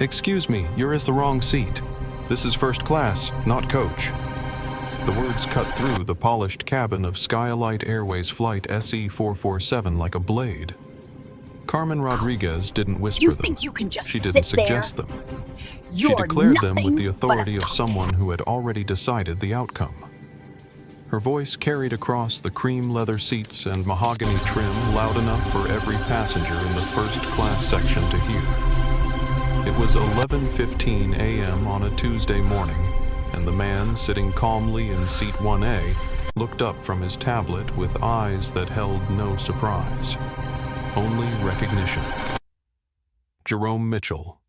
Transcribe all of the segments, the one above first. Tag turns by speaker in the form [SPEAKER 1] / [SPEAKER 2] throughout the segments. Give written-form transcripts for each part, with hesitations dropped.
[SPEAKER 1] "Excuse me, you're in the wrong seat. This is first class, not coach." The words cut through the polished cabin of Skylight Airways Flight SE447 like a blade. Carmen Rodriguez didn't whisper
[SPEAKER 2] You
[SPEAKER 1] them.
[SPEAKER 2] think you can just
[SPEAKER 1] She didn't
[SPEAKER 2] sit there?
[SPEAKER 1] suggest them. She
[SPEAKER 2] You're
[SPEAKER 1] declared them with the
[SPEAKER 2] nothing
[SPEAKER 1] authority
[SPEAKER 2] but a
[SPEAKER 1] of someone who had already decided the outcome. Her voice carried across the cream leather seats and mahogany trim loud enough for every passenger in the first-class section to hear. It was 11:15 a.m. on a Tuesday morning, and the man sitting calmly in seat 1A looked up from his tablet with eyes that held no surprise, only recognition. Jerome Mitchell,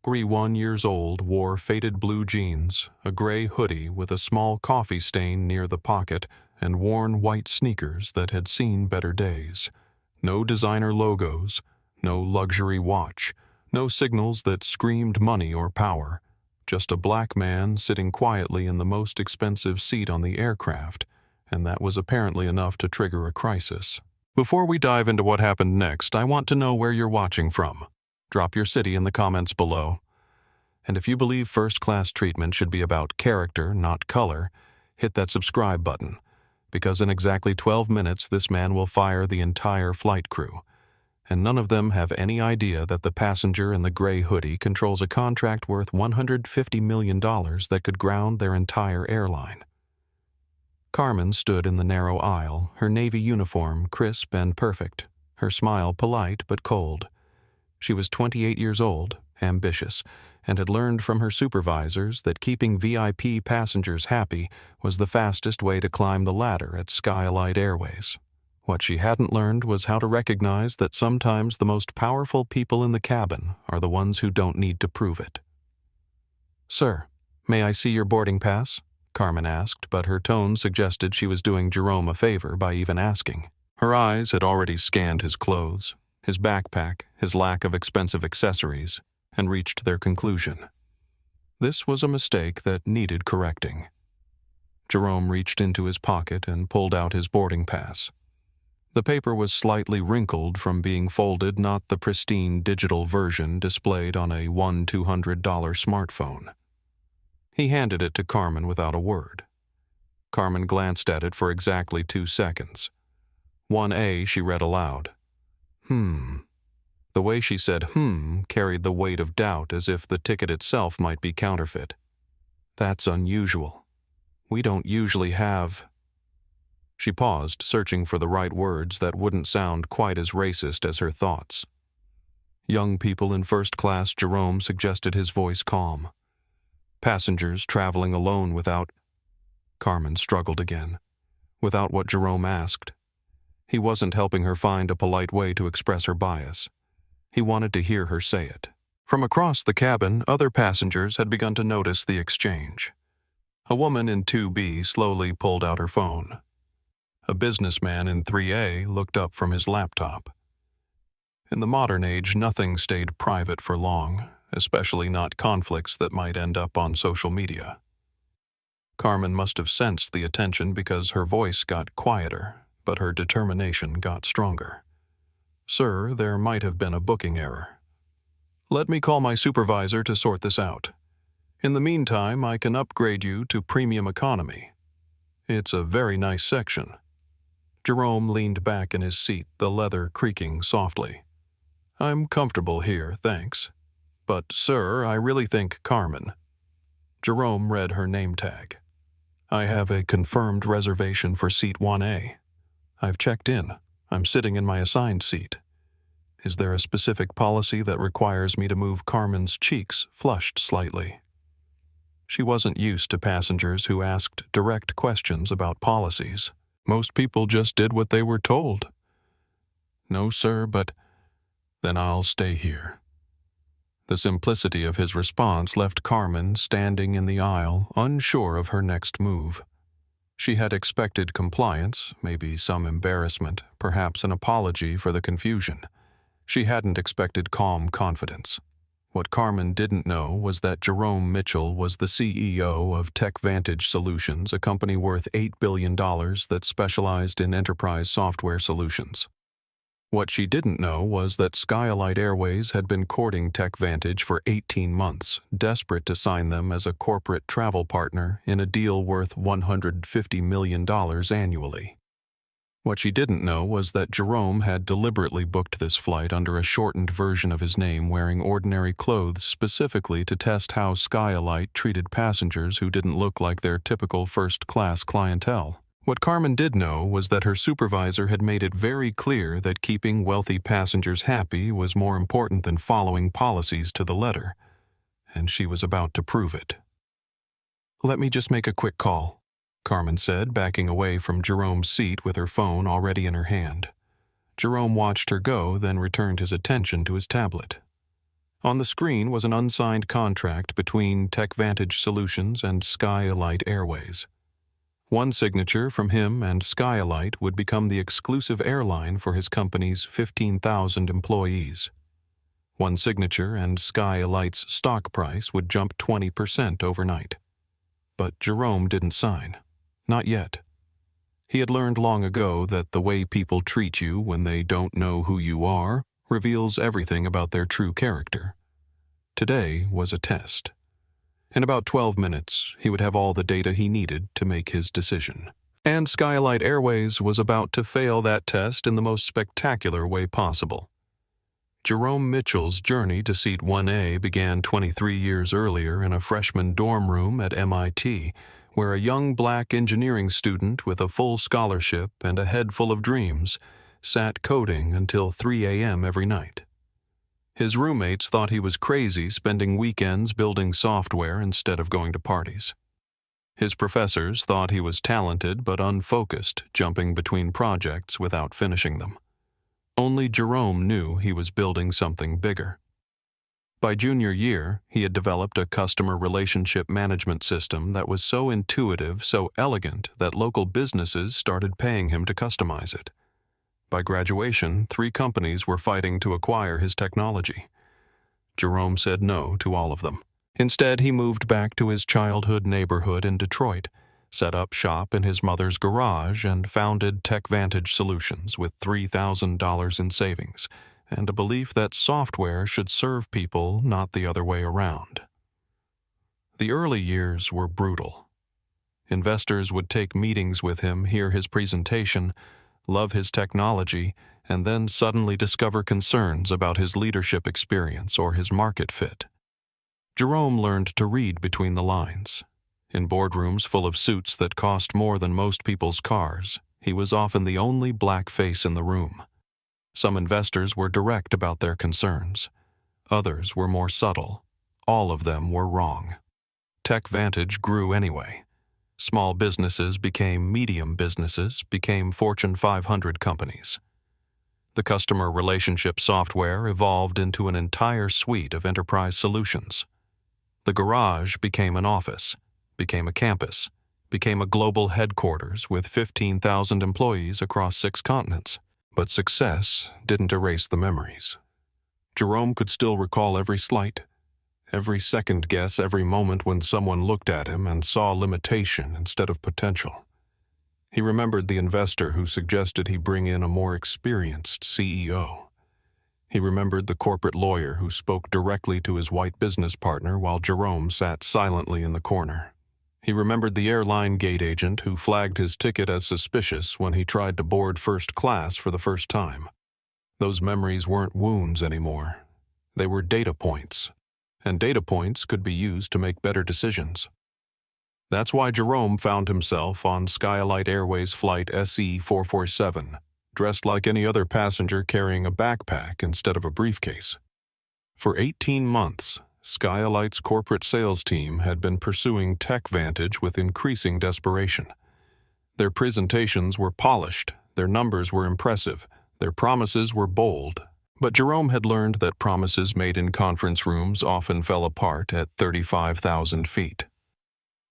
[SPEAKER 1] 31 years old, wore faded blue jeans, a gray hoodie with a small coffee stain near the pocket, and worn white sneakers that had seen better days. No designer logos, no luxury watch, no signals that screamed money or power. Just a black man sitting quietly in the most expensive seat on the aircraft, and that was apparently enough to trigger a crisis. Before we dive into what happened next, I want to know where you're watching from. Drop your city in the comments below. And if you believe first-class treatment should be about character, not color, hit that subscribe button, because in exactly 12 minutes this man will fire the entire flight crew. And none of them have any idea that the passenger in the gray hoodie controls a contract worth $150 million that could ground their entire airline. Carmen stood in the narrow aisle, her navy uniform crisp and perfect, her smile polite but cold. She was 28 years old, ambitious, and had learned from her supervisors that keeping VIP passengers happy was the fastest way to climb the ladder at Skylight Airways. What she hadn't learned was how to recognize that sometimes the most powerful people in the cabin are the ones who don't need to prove it. "Sir, may I see your boarding pass?" Carmen asked, but her tone suggested she was doing Jerome a favor by even asking. Her eyes had already scanned his clothes, his backpack, his lack of expensive accessories, and reached their conclusion. This was a mistake that needed correcting. Jerome reached into his pocket and pulled out his boarding pass. The paper was slightly wrinkled from being folded, not the pristine digital version displayed on a $200 smartphone. He handed it to Carmen without a word. Carmen glanced at it for exactly 2 seconds. 1A, she read aloud. The way she said carried the weight of doubt, as if the ticket itself might be counterfeit. "That's unusual. We don't usually have—" She paused, searching for the right words that wouldn't sound quite as racist as her thoughts. "Young people in first class," Jerome suggested, his voice calm. "Passengers traveling alone without—" Carmen struggled again. Without what Jerome asked. He wasn't helping her find a polite way to express her bias. He wanted to hear her say it. From across the cabin, other passengers had begun to notice the exchange. A woman in 2B slowly pulled out her phone. A businessman in 3A looked up from his laptop. In the modern age, nothing stayed private for long, especially not conflicts that might end up on social media. Carmen must have sensed the attention because her voice got quieter, but her determination got stronger. "Sir, there might have been a booking error. Let me call my supervisor to sort this out. In the meantime, I can upgrade you to premium economy. It's a very nice section." Jerome leaned back in his seat, the leather creaking softly. "I'm comfortable here, thanks. But, sir, I really think Carmen—" Jerome read her name tag. "I have a confirmed reservation for seat 1A. I've checked in. I'm sitting in my assigned seat. Is there a specific policy that requires me to move?" Carmen's cheeks flushed slightly. She wasn't used to passengers who asked direct questions about policies. Most people just did what they were told. "No, sir, but—" "Then I'll stay here." The simplicity of his response left Carmen standing in the aisle, unsure of her next move. She had expected compliance, maybe some embarrassment, perhaps an apology for the confusion. She hadn't expected calm confidence. What Carmen didn't know was that Jerome Mitchell was the CEO of TechVantage Solutions, a company worth $8 billion that specialized in enterprise software solutions. What she didn't know was that Skylight Airways had been courting TechVantage for 18 months, desperate to sign them as a corporate travel partner in a deal worth $150 million annually. What she didn't know was that Jerome had deliberately booked this flight under a shortened version of his name, wearing ordinary clothes specifically to test how Skylight treated passengers who didn't look like their typical first-class clientele. What Carmen did know was that her supervisor had made it very clear that keeping wealthy passengers happy was more important than following policies to the letter, and she was about to prove it. "Let me just make a quick call," Carmen said, backing away from Jerome's seat with her phone already in her hand. Jerome watched her go, then returned his attention to his tablet. On the screen was an unsigned contract between TechVantage Solutions and Skylight Airways. One signature from him and Skylight would become the exclusive airline for his company's 15,000 employees. One signature and Skylight's stock price would jump 20% overnight. But Jerome didn't sign. Not yet. He had learned long ago that the way people treat you when they don't know who you are reveals everything about their true character. Today was a test. In about 12 minutes, he would have all the data he needed to make his decision. And Skylight Airways was about to fail that test in the most spectacular way possible. Jerome Mitchell's journey to seat 1A began 23 years earlier in a freshman dorm room at MIT, where a young black engineering student with a full scholarship and a head full of dreams sat coding until 3 a.m. every night. His roommates thought he was crazy spending weekends building software instead of going to parties. His professors thought he was talented but unfocused, jumping between projects without finishing them. Only Jerome knew he was building something bigger. By junior year, he had developed a customer relationship management system that was so intuitive, so elegant, that local businesses started paying him to customize it. By graduation, 3 companies were fighting to acquire his technology. Jerome said no to all of them. Instead, he moved back to his childhood neighborhood in Detroit, set up shop in his mother's garage, and founded TechVantage Solutions with $3,000 in savings and a belief that software should serve people, not the other way around. The early years were brutal. Investors would take meetings with him, hear his presentation, love his technology, and then suddenly discover concerns about his leadership experience or his market fit. Jerome learned to read between the lines. In boardrooms full of suits that cost more than most people's cars, he was often the only black face in the room. Some investors were direct about their concerns. Others were more subtle. All of them were wrong. TechVantage grew anyway. Small businesses became medium businesses, became Fortune 500 companies. The customer relationship software evolved into an entire suite of enterprise solutions. The garage became an office, became a campus, became a global headquarters with 15,000 employees across 6 continents. But success didn't erase the memories. Jerome could still recall every slight, every second guess, every moment when someone looked at him and saw limitation instead of potential. He remembered the investor who suggested he bring in a more experienced CEO. He remembered the corporate lawyer who spoke directly to his white business partner while Jerome sat silently in the corner. He remembered the airline gate agent who flagged his ticket as suspicious when he tried to board first class for the first time. Those memories weren't wounds anymore. They were data points, and data points could be used to make better decisions. That's why Jerome found himself on Skylight Airways Flight SE447, dressed like any other passenger carrying a backpack instead of a briefcase. For 18 months, Skylight's corporate sales team had been pursuing TechVantage with increasing desperation. Their presentations were polished, their numbers were impressive, their promises were bold, but Jerome had learned that promises made in conference rooms often fell apart at 35,000 feet.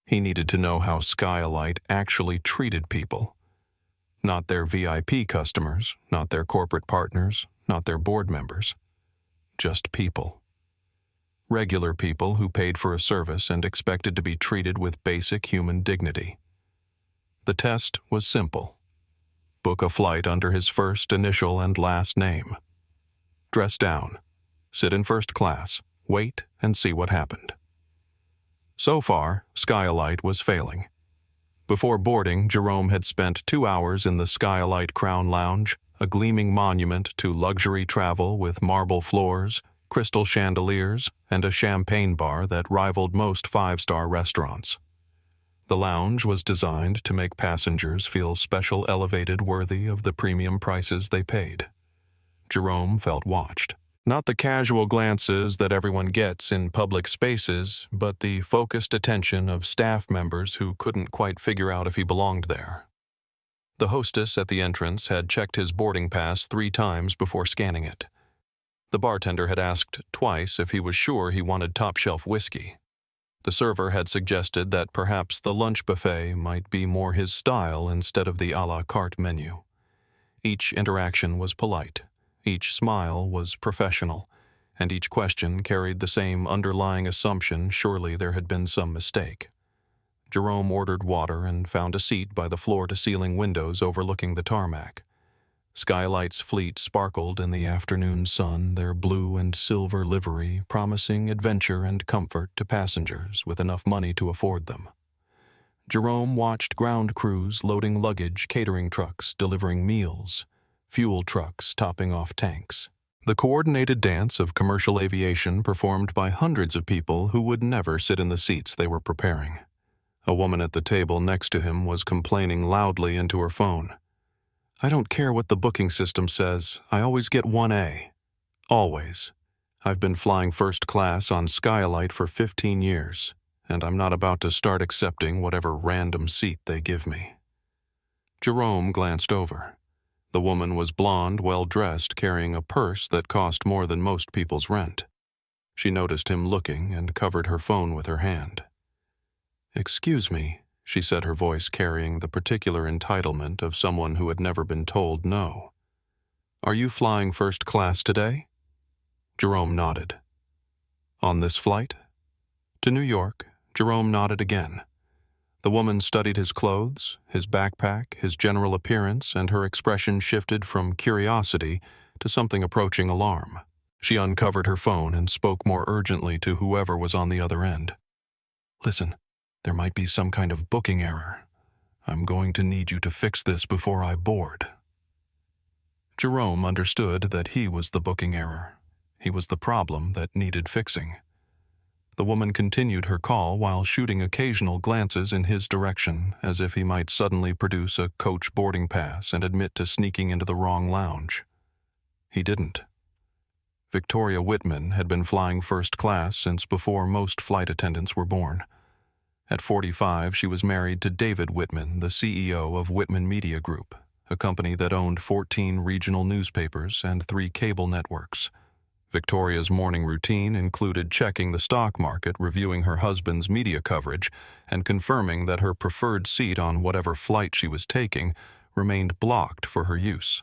[SPEAKER 1] He needed to know how Skylight actually treated people. Not their VIP customers, not their corporate partners, not their board members. Just people. Regular people who paid for a service and expected to be treated with basic human dignity. The test was simple. book a flight under his first initial and last name. Dress down, sit in first class, wait, and see what happened. So far, Skylight was failing. Before boarding, Jerome had spent 2 hours in the Skylight Crown Lounge, a gleaming monument to luxury travel with marble floors, crystal chandeliers, and a champagne bar that rivaled most five-star restaurants. The lounge was designed to make passengers feel special elevated worthy of the premium prices they paid. Jerome felt watched. Not the casual glances that everyone gets in public spaces, but the focused attention of staff members who couldn't quite figure out if he belonged there. The hostess at the entrance had checked his boarding pass 3 times before scanning it. The bartender had asked twice if he was sure he wanted top-shelf whiskey. The server had suggested that perhaps the lunch buffet might be more his style instead of the a la carte menu. Each interaction was polite. Each smile was professional, and each question carried the same underlying assumption surely there had been some mistake. Jerome ordered water and found a seat by the floor-to-ceiling windows overlooking the tarmac. Skylight's fleet sparkled in the afternoon sun, their blue and silver livery promising adventure and comfort to passengers with enough money to afford them. Jerome watched ground crews loading luggage, catering trucks delivering meals, fuel trucks topping off tanks. The coordinated dance of commercial aviation performed by hundreds of people who would never sit in the seats they were preparing. A woman at the table next to him was complaining loudly into her phone. "I don't care what the booking system says, I always get 1A. Always. I've been flying first class on Skylight for 15 years, and I'm not about to start accepting whatever random seat they give me." Jerome glanced over. The woman was blonde, well-dressed, carrying a purse that cost more than most people's rent. She noticed him looking and covered her phone with her hand. "Excuse me," she said, her voice carrying the particular entitlement of someone who had never been told no. "Are you flying first class today?" Jerome nodded. "On this flight?" To New York, Jerome nodded again. The woman studied his clothes, his backpack, his general appearance, and her expression shifted from curiosity to something approaching alarm. She uncovered her phone and spoke more urgently to whoever was on the other end. "Listen, there might be some kind of booking error. I'm going to need you to fix this before I board." Jerome understood that he was the booking error. He was the problem that needed fixing. The woman continued her call while shooting occasional glances in his direction, as if he might suddenly produce a coach boarding pass and admit to sneaking into the wrong lounge. He didn't. Victoria Whitman had been flying first class since before most flight attendants were born. At 45, she was married to David Whitman, the CEO of Whitman Media Group, a company that owned 14 regional newspapers and 3 cable networks. Victoria's morning routine included checking the stock market, reviewing her husband's media coverage, and confirming that her preferred seat on whatever flight she was taking remained blocked for her use.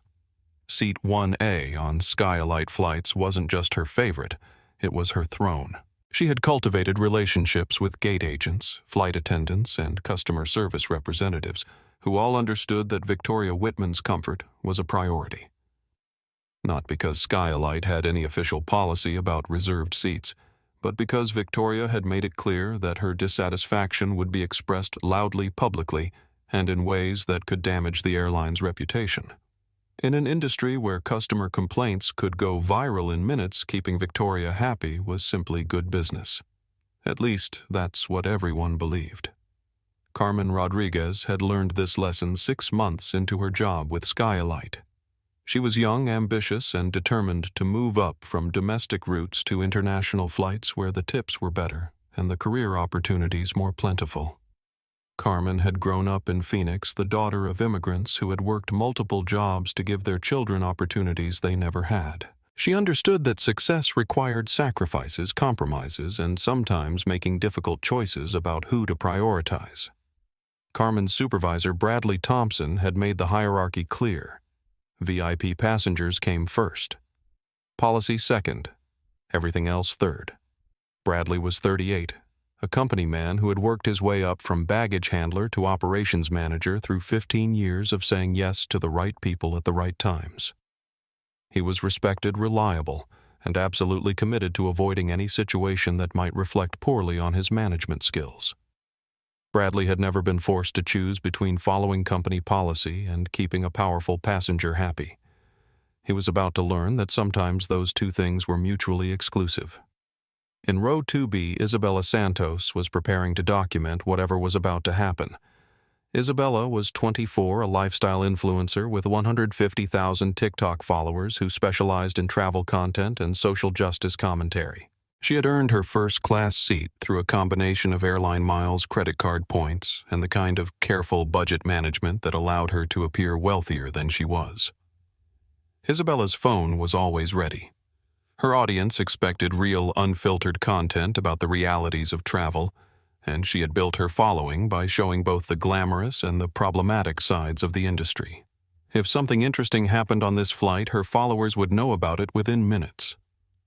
[SPEAKER 1] Seat 1A on Skylight flights wasn't just her favorite, it was her throne. She had cultivated relationships with gate agents, flight attendants, and customer service representatives, who all understood that Victoria Whitman's comfort was a priority. Not because Skylight had any official policy about reserved seats, but because Victoria had made it clear that her dissatisfaction would be expressed loudly publicly and in ways that could damage the airline's reputation. In an industry where customer complaints could go viral in minutes, keeping Victoria happy was simply good business. At least, that's what everyone believed. Carmen Rodriguez had learned this lesson 6 months into her job with Skylight. She was young, ambitious, and determined to move up from domestic routes to international flights where the tips were better and the career opportunities more plentiful. Carmen had grown up in Phoenix, the daughter of immigrants who had worked multiple jobs to give their children opportunities they never had. She understood that success required sacrifices, compromises, and sometimes making difficult choices about who to prioritize. Carmen's supervisor, Bradley Thompson, had made the hierarchy clear. VIP passengers came first. Policy second. Everything else third. Bradley was 38, a company man who had worked his way up from baggage handler to operations manager through 15 years of saying yes to the right people at the right times. He was respected, reliable, and absolutely committed to avoiding any situation that might reflect poorly on his management skills. Bradley had never been forced to choose between following company policy and keeping a powerful passenger happy. He was about to learn that sometimes those two things were mutually exclusive. In row 2B, Isabella Santos was preparing to document whatever was about to happen. Isabella was 24, a lifestyle influencer with 150,000 TikTok followers who specialized in travel content and social justice commentary. She had earned her first-class seat through a combination of airline miles, credit card points, and the kind of careful budget management that allowed her to appear wealthier than she was. Isabella's phone was always ready. Her audience expected real, unfiltered content about the realities of travel, and she had built her following by showing both the glamorous and the problematic sides of the industry. If something interesting happened on this flight, her followers would know about it within minutes.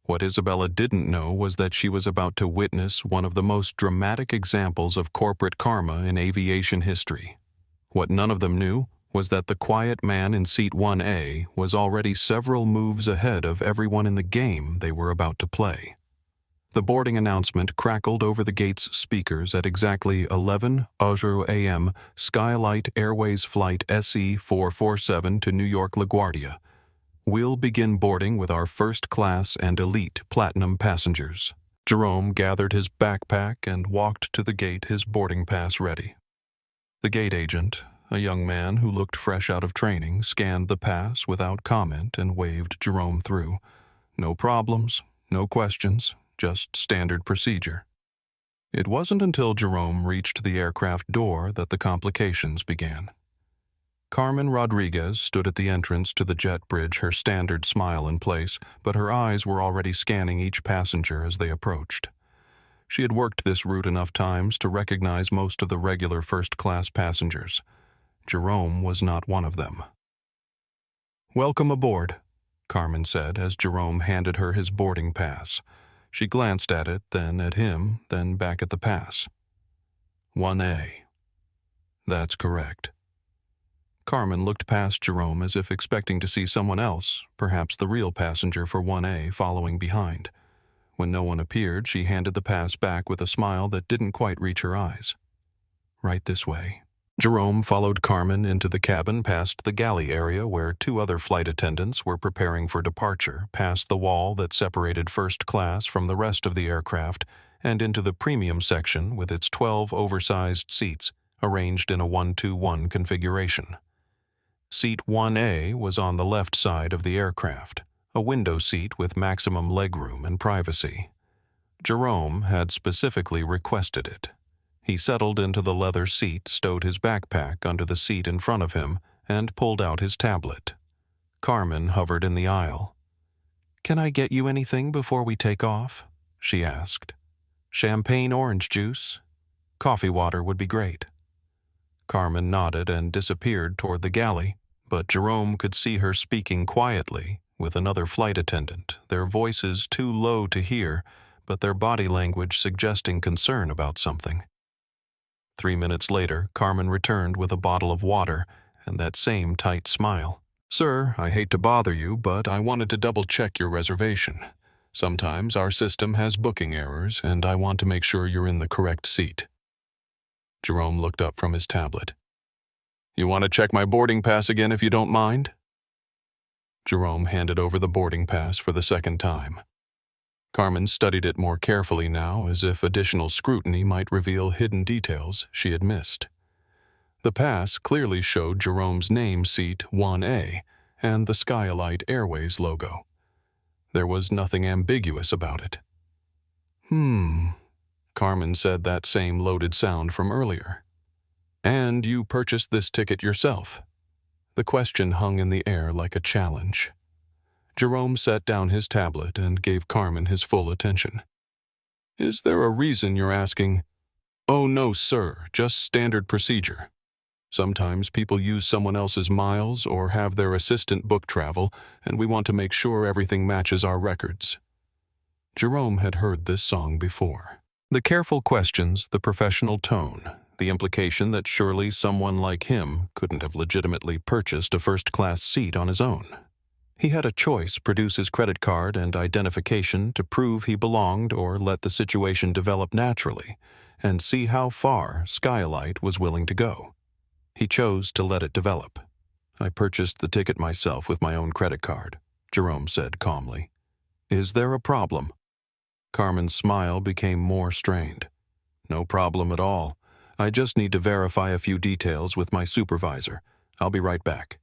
[SPEAKER 1] What Isabella didn't know was that she was about to witness one of the most dramatic examples of corporate karma in aviation history. What none of them knew was that the quiet man in seat 1A was already several moves ahead of everyone in the game they were about to play. The boarding announcement crackled over the gate's speakers at exactly 11:00 a.m. Skylight Airways Flight SE447 to New York LaGuardia. We'll begin boarding with our first-class and elite platinum passengers. Jerome gathered his backpack and walked to the gate, his boarding pass ready. The gate agent, a young man who looked fresh out of training, scanned the pass without comment and waved Jerome through. No problems, no questions, just standard procedure. It wasn't until Jerome reached the aircraft door that the complications began. Carmen Rodriguez stood at the entrance to the jet bridge, her standard smile in place, but her eyes were already scanning each passenger as they approached. She had worked this route enough times to recognize most of the regular first-class passengers. Jerome was not one of them. "Welcome aboard," Carmen said as Jerome handed her his boarding pass. She glanced at it, then at him, then back at the pass. 1A. That's correct. Carmen looked past Jerome as if expecting to see someone else, perhaps the real passenger for 1A, following behind. When no one appeared, she handed the pass back with a smile that didn't quite reach her eyes. "Right this way." Jerome followed Carmen into the cabin past the galley area where two other flight attendants were preparing for departure, past the wall that separated first class from the rest of the aircraft, and into the premium section with its 12 oversized seats arranged in a 1-2-1 configuration. Seat 1A was on the left side of the aircraft, a window seat with maximum legroom and privacy. Jerome had specifically requested it. He settled into the leather seat, stowed his backpack under the seat in front of him, and pulled out his tablet. Carmen hovered in the aisle. "Can I get you anything before we take off?" she asked. "Champagne orange juice? Coffee water would be great." Carmen nodded and disappeared toward the galley, but Jerome could see her speaking quietly with another flight attendant, their voices too low to hear, but their body language suggesting concern about something. 3 minutes later, Carmen returned with a bottle of water and that same tight smile. "Sir, I hate to bother you, but I wanted to double-check your reservation. Sometimes our system has booking errors, and I want to make sure you're in the correct seat." Jerome looked up from his tablet. "You want to check my boarding pass again if you don't mind?" Jerome handed over the boarding pass for the second time. Carmen studied it more carefully now, as if additional scrutiny might reveal hidden details she had missed. The pass clearly showed Jerome's name, seat 1A, and the Skylight Airways logo. There was nothing ambiguous about it. Carmen said that same loaded sound from earlier. "And you purchased this ticket yourself?" The question hung in the air like a challenge. Jerome set down his tablet and gave Carmen his full attention. "Is there a reason you're asking?" "Oh, no, sir, just standard procedure. Sometimes people use someone else's miles or have their assistant book travel, and we want to make sure everything matches our records." Jerome had heard this song before. The careful questions, the professional tone, the implication that surely someone like him couldn't have legitimately purchased a first-class seat on his own. He had a choice: produce his credit card and identification to prove he belonged, or let the situation develop naturally and see how far Skylight was willing to go. He chose to let it develop. "I purchased the ticket myself with my own credit card," Jerome said calmly. "Is there a problem?" Carmen's smile became more strained. "No problem at all. I just need to verify a few details with my supervisor. I'll be right back."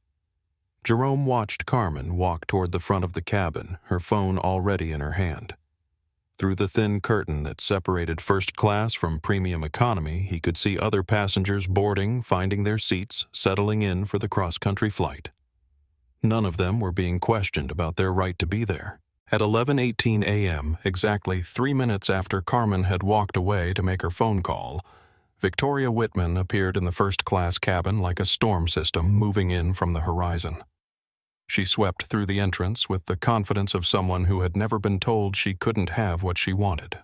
[SPEAKER 1] Jerome watched Carmen walk toward the front of the cabin, her phone already in her hand. Through the thin curtain that separated first class from premium economy, he could see other passengers boarding, finding their seats, settling in for the cross-country flight. None of them were being questioned about their right to be there. At 11:18 a.m., exactly 3 minutes after Carmen had walked away to make her phone call, Victoria Whitman appeared in the first-class cabin like a storm system moving in from the horizon. She swept through the entrance with the confidence of someone who had never been told she couldn't have what she wanted.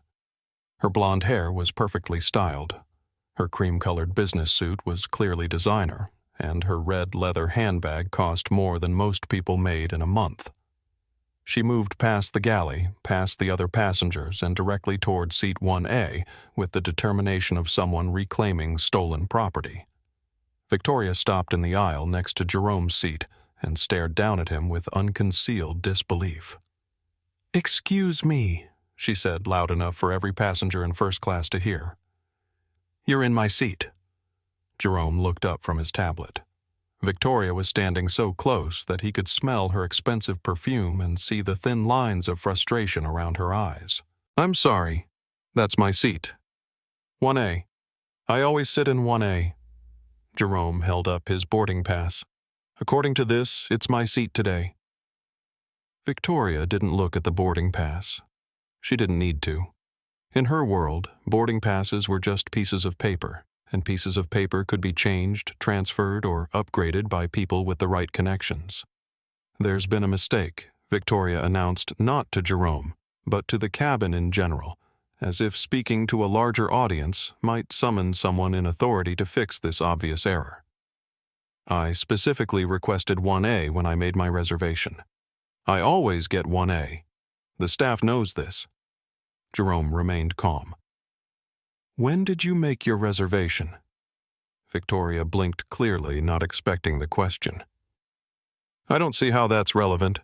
[SPEAKER 1] Her blonde hair was perfectly styled. Her cream-colored business suit was clearly designer, and her red leather handbag cost more than most people made in a month. She moved past the galley, past the other passengers, and directly toward seat 1A with the determination of someone reclaiming stolen property. Victoria stopped in the aisle next to Jerome's seat and stared down at him with unconcealed disbelief. "Excuse me," she said loud enough for every passenger in first class to hear. "You're in my seat." Jerome looked up from his tablet. Victoria was standing so close that he could smell her expensive perfume and see the thin lines of frustration around her eyes. "I'm sorry. That's my seat. 1A. I always sit in 1A. Jerome held up his boarding pass. "According to this, it's my seat today." Victoria didn't look at the boarding pass. She didn't need to. In her world, boarding passes were just pieces of paper, and pieces of paper could be changed, transferred, or upgraded by people with the right connections. "There's been a mistake," Victoria announced, not to Jerome, but to the cabin in general, as if speaking to a larger audience might summon someone in authority to fix this obvious error. "I specifically requested 1A when I made my reservation. I always get 1A. The staff knows this." Jerome remained calm. "When did you make your reservation?" Victoria blinked clearly, not expecting the question. "I don't see how that's relevant.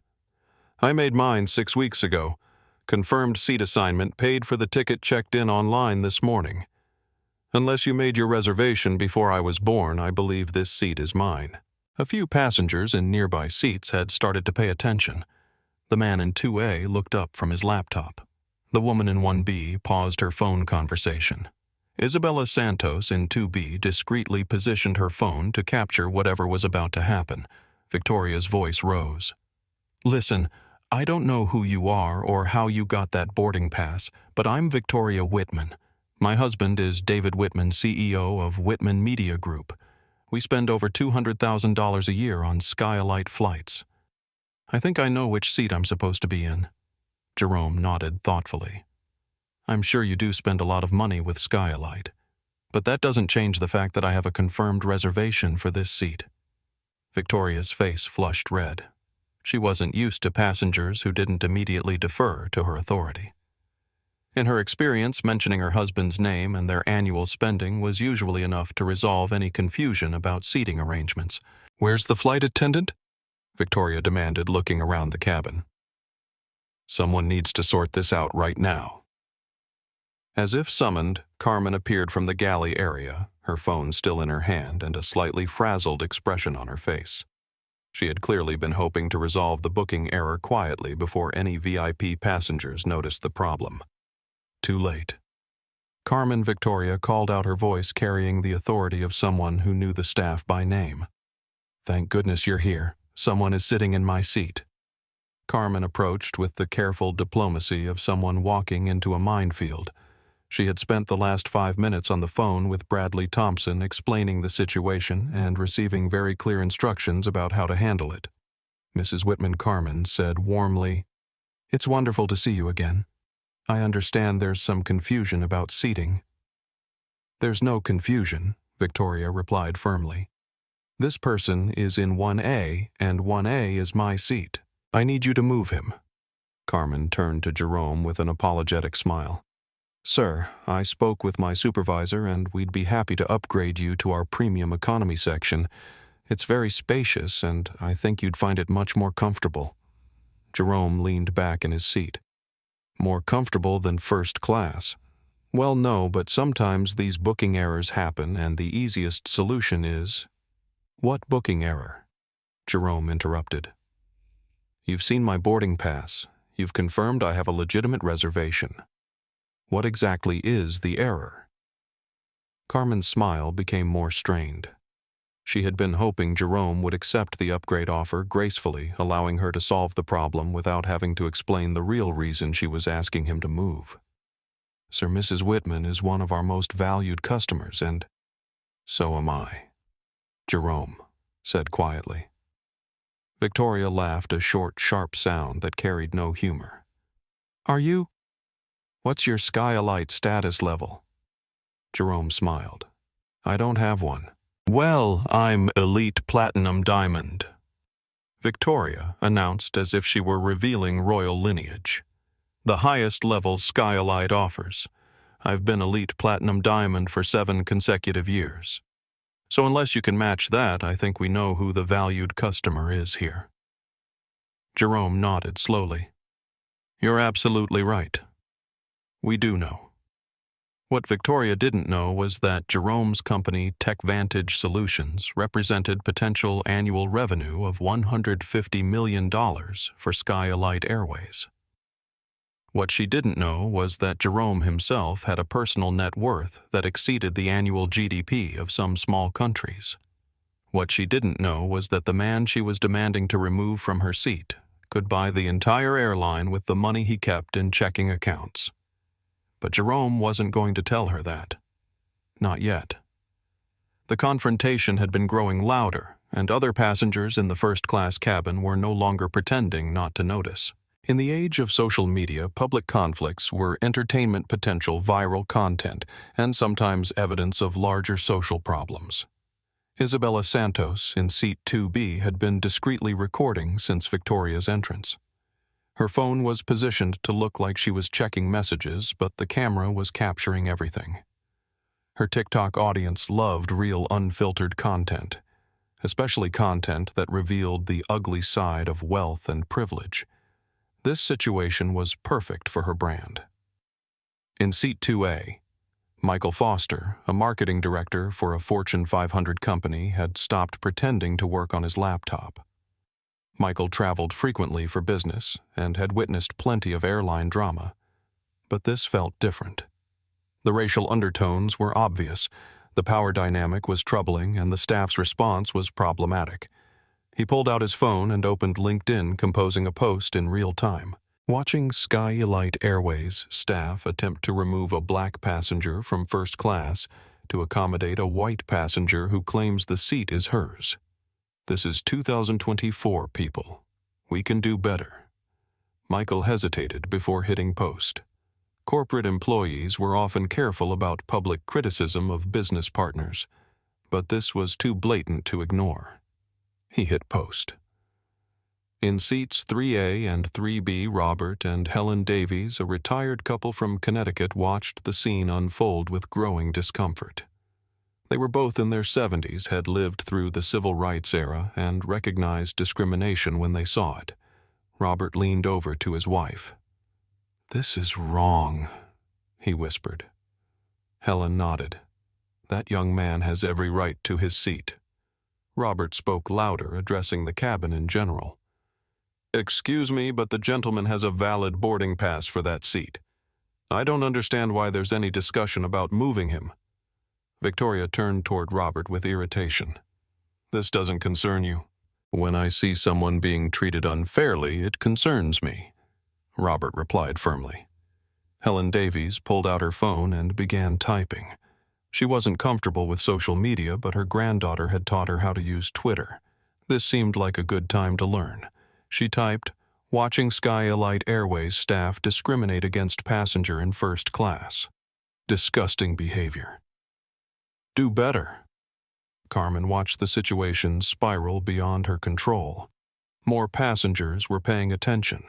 [SPEAKER 1] I made mine 6 weeks ago. Confirmed seat assignment, paid for the ticket, checked in online this morning. Unless you made your reservation before I was born, I believe this seat is mine." A few passengers in nearby seats had started to pay attention. The man in 2A looked up from his laptop. The woman in 1B paused her phone conversation. Isabella Santos in 2B discreetly positioned her phone to capture whatever was about to happen. Victoria's voice rose. "Listen, I don't know who you are or how you got that boarding pass, but I'm Victoria Whitman. My husband is David Whitman, CEO of Whitman Media Group. We spend over $200,000 a year on Skylight flights. I think I know which seat I'm supposed to be in." Jerome nodded thoughtfully. "I'm sure you do spend a lot of money with Skylight, but that doesn't change the fact that I have a confirmed reservation for this seat." Victoria's face flushed red. She wasn't used to passengers who didn't immediately defer to her authority. In her experience, mentioning her husband's name and their annual spending was usually enough to resolve any confusion about seating arrangements. "Where's the flight attendant?" Victoria demanded, looking around the cabin. "Someone needs to sort this out right now." As if summoned, Carmen appeared from the galley area, her phone still in her hand and a slightly frazzled expression on her face. She had clearly been hoping to resolve the booking error quietly before any VIP passengers noticed the problem. Too late. Carmen Victoria called out, her voice carrying the authority of someone who knew the staff by name. "Thank goodness you're here. Someone is sitting in my seat." Carmen approached with the careful diplomacy of someone walking into a minefield. She had spent the last 5 minutes on the phone with Bradley Thompson explaining the situation and receiving very clear instructions about how to handle it. Mrs. Whitman Carmen said warmly, "It's wonderful to see you again. I understand there's some confusion about seating. There's no confusion, Victoria replied firmly. This person is in 1A, and 1A is my seat. I need you to move him. Carmen turned to Jerome with an apologetic smile. Sir, I spoke with my supervisor and we'd be happy to upgrade you to our premium economy section. It's very spacious and I think you'd find it much more comfortable. Jerome leaned back in his seat. More comfortable than first class. Well, no, but sometimes these booking errors happen and the easiest solution is... What booking error? Jerome interrupted. You've seen my boarding pass. You've confirmed I have a legitimate reservation. What exactly is the error? Carmen's smile became more strained. She had been hoping Jerome would accept the upgrade offer gracefully, allowing her to solve the problem without having to explain the real reason she was asking him to move. Sir, Mrs. Whitman is one of our most valued customers, and so am I. Jerome said quietly. Victoria laughed a short, sharp sound that carried no humor. Are you? What's your skylight status level? Jerome smiled. I don't have one. Well, I'm Elite Platinum Diamond. Victoria announced as if she were revealing royal lineage. The highest level skylight offers. I've been Elite Platinum Diamond for 7 consecutive years. So unless you can match that, I think we know who the valued customer is here. Jerome nodded slowly. You're absolutely right. We do know. What Victoria didn't know was that Jerome's company, TechVantage Solutions, represented potential annual revenue of $150 million for Skyalite Airways. What she didn't know was that Jerome himself had a personal net worth that exceeded the annual GDP of some small countries. What she didn't know was that the man she was demanding to remove from her seat could buy the entire airline with the money he kept in checking accounts. But Jerome wasn't going to tell her that. Not yet. The confrontation had been growing louder, and other passengers in the first-class cabin were no longer pretending not to notice. In the age of social media, public conflicts were entertainment potential viral content and sometimes evidence of larger social problems. Isabella Santos in seat 2B had been discreetly recording since Victoria's entrance. Her phone was positioned to look like she was checking messages, but the camera was capturing everything. Her TikTok audience loved real unfiltered content, especially content that revealed the ugly side of wealth and privilege. This situation was perfect for her brand. In seat 2A, Michael Foster, a marketing director for a Fortune 500 company, had stopped pretending to work on his laptop. Michael traveled frequently for business and had witnessed plenty of airline drama, but this felt different. The racial undertones were obvious, the power dynamic was troubling, and the staff's response was problematic. He pulled out his phone and opened LinkedIn, composing a post in real time. Watching Skyalite Airways staff attempt to remove a black passenger from first class to accommodate a white passenger who claims the seat is hers. This is 2024, people. We can do better. Michael hesitated before hitting post. Corporate employees were often careful about public criticism of business partners, but this was too blatant to ignore. He hit post. In seats 3A and 3B, Robert and Helen Davies, a retired couple from Connecticut, watched the scene unfold with growing discomfort. They were both in their 70s, had lived through the civil rights era, and recognized discrimination when they saw it. Robert leaned over to his wife. "This is wrong," he whispered. Helen nodded. "That young man has every right to his seat." Robert spoke louder, addressing the cabin in general. "Excuse me, but the gentleman has a valid boarding pass for that seat. I don't understand why there's any discussion about moving him." Victoria turned toward Robert with irritation. "This doesn't concern you. When I see someone being treated unfairly, it concerns me," Robert replied firmly. Helen Davies pulled out her phone and began typing. She wasn't comfortable with social media, but her granddaughter had taught her how to use Twitter. This seemed like a good time to learn. She typed, watching Skyalite Airways staff discriminate against passenger in first class. Disgusting behavior. Do better. Carmen watched the situation spiral beyond her control. More passengers were paying attention.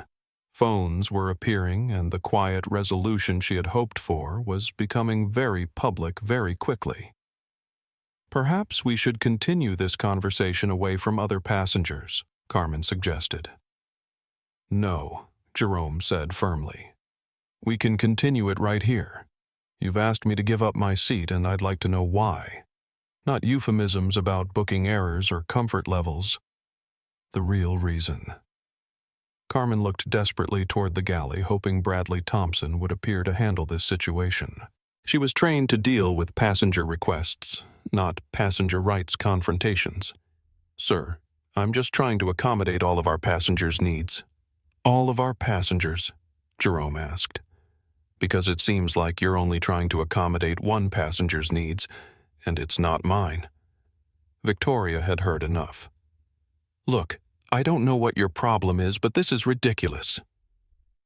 [SPEAKER 1] Phones were appearing, and the quiet resolution she had hoped for was becoming very public very quickly. Perhaps we should continue this conversation away from other passengers, Carmen suggested. No, Jerome said firmly. We can continue it right here. You've asked me to give up my seat, and I'd like to know why. Not euphemisms about booking errors or comfort levels. The real reason. Carmen looked desperately toward the galley, hoping Bradley Thompson would appear to handle this situation. She was trained to deal with passenger requests, not passenger rights confrontations. Sir, I'm just trying to accommodate all of our passengers' needs. All of our passengers? Jerome asked. Because it seems like you're only trying to accommodate one passenger's needs, and it's not mine. Victoria had heard enough. Look, I don't know what your problem is, but this is ridiculous.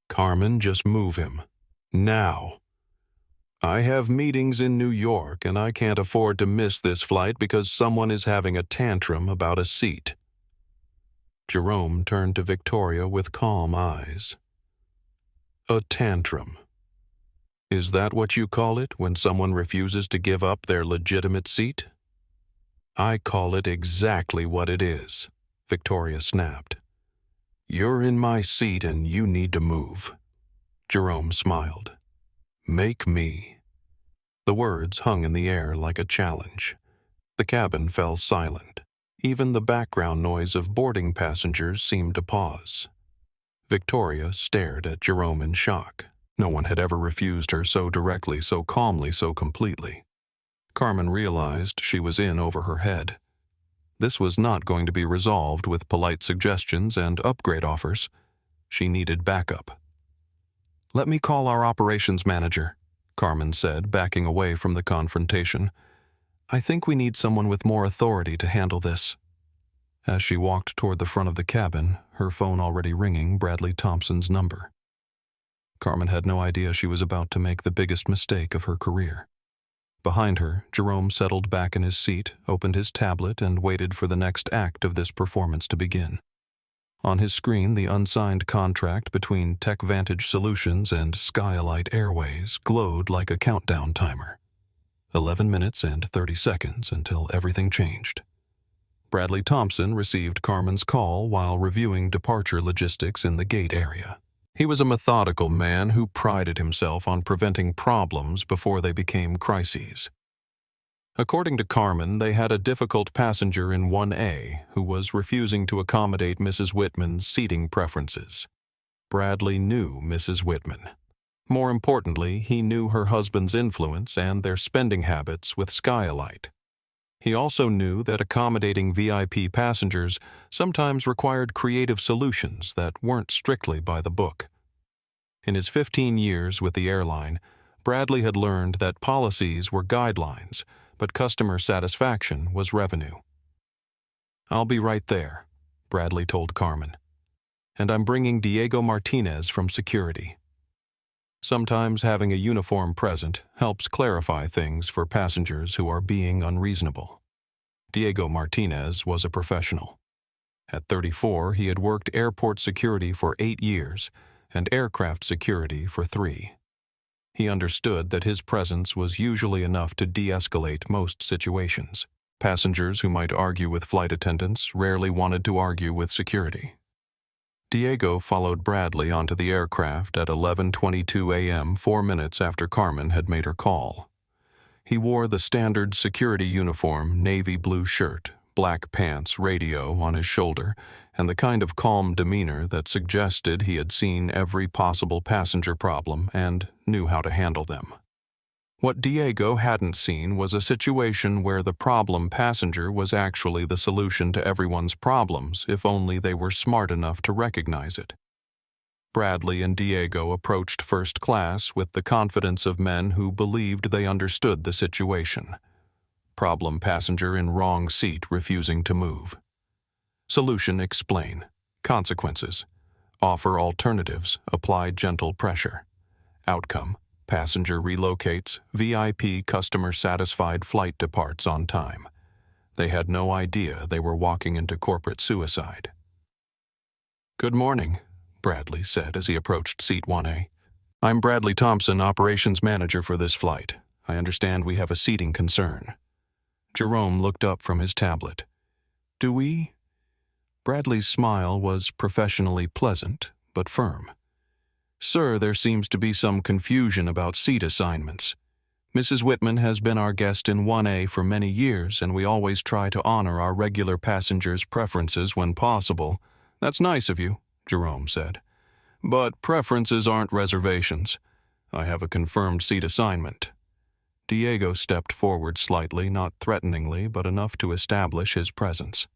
[SPEAKER 1] Carmen, just move him. Now. I have meetings in New York, and I can't afford to miss this flight because someone is having a tantrum about a seat. Jerome turned to Victoria with calm eyes. A tantrum. Is that what you call it when someone refuses to give up their legitimate seat? I call it exactly what it is, Victoria snapped. You're in my seat and you need to move. Jerome smiled. Make me. The words hung in the air like a challenge. The cabin fell silent. Even the background noise of boarding passengers seemed to pause. Victoria stared at Jerome in shock. No one had ever refused her so directly, so calmly, so completely. Carmen realized she was in over her head. This was not going to be resolved with polite suggestions and upgrade offers. She needed backup. Let me call our operations manager, Carmen said, backing away from the confrontation. I think we need someone with more authority to handle this. As she walked toward the front of the cabin, her phone already ringing Bradley Thompson's number. Carmen had no idea she was about to make the biggest mistake of her career. Behind her, Jerome settled back in his seat, opened his tablet, and waited for the next act of this performance to begin. On his screen, the unsigned contract between Tech Vantage Solutions and Skyalite Airways glowed like a countdown timer. 11 minutes and 30 seconds until everything changed. Bradley Thompson received Carmen's call while reviewing departure logistics in the gate area. He was a methodical man who prided himself on preventing problems before they became crises. According to Carmen, they had a difficult passenger in 1A who was refusing to accommodate Mrs. Whitman's seating preferences. Bradley knew Mrs. Whitman. More importantly, he knew her husband's influence and their spending habits with Skyalite. He also knew that accommodating VIP passengers sometimes required creative solutions that weren't strictly by the book. In his 15 years with the airline, Bradley had learned that policies were guidelines, but customer satisfaction was revenue. I'll be right there, Bradley told Carmen. And I'm bringing Diego Martinez from security. Sometimes having a uniform present helps clarify things for passengers who are being unreasonable. Diego Martinez was a professional. At 34, he had worked airport security for 8 years and aircraft security for 3. He understood that his presence was usually enough to de-escalate most situations. Passengers who might argue with flight attendants rarely wanted to argue with security. Diego followed Bradley onto the aircraft at 11:22 a.m., 4 minutes after Carmen had made her call. He wore the standard security uniform, navy blue shirt, black pants, radio on his shoulder, and the kind of calm demeanor that suggested he had seen every possible passenger problem and knew how to handle them. What Diego hadn't seen was a situation where the problem passenger was actually the solution to everyone's problems if only they were smart enough to recognize it. Bradley and Diego approached first class with the confidence of men who believed they understood the situation. Problem passenger in wrong seat refusing to move. Solution explain. Consequences. Offer alternatives, apply gentle pressure. Outcome, passenger relocates, VIP customer satisfied flight departs on time. They had no idea they were walking into corporate suicide. "Good morning," Bradley said as he approached seat 1A. "I'm Bradley Thompson, operations manager for this flight. I understand we have a seating concern." Jerome looked up from his tablet. "Do we?" Bradley's smile was professionally pleasant, but firm. "Sir, there seems to be some confusion about seat assignments. Mrs. Whitman has been our guest in 1A for many years, and we always try to honor our regular passengers' preferences when possible." "That's nice of you," Jerome said. "But preferences aren't reservations. I have a confirmed seat assignment." Diego stepped forward slightly, not threateningly, but enough to establish his presence.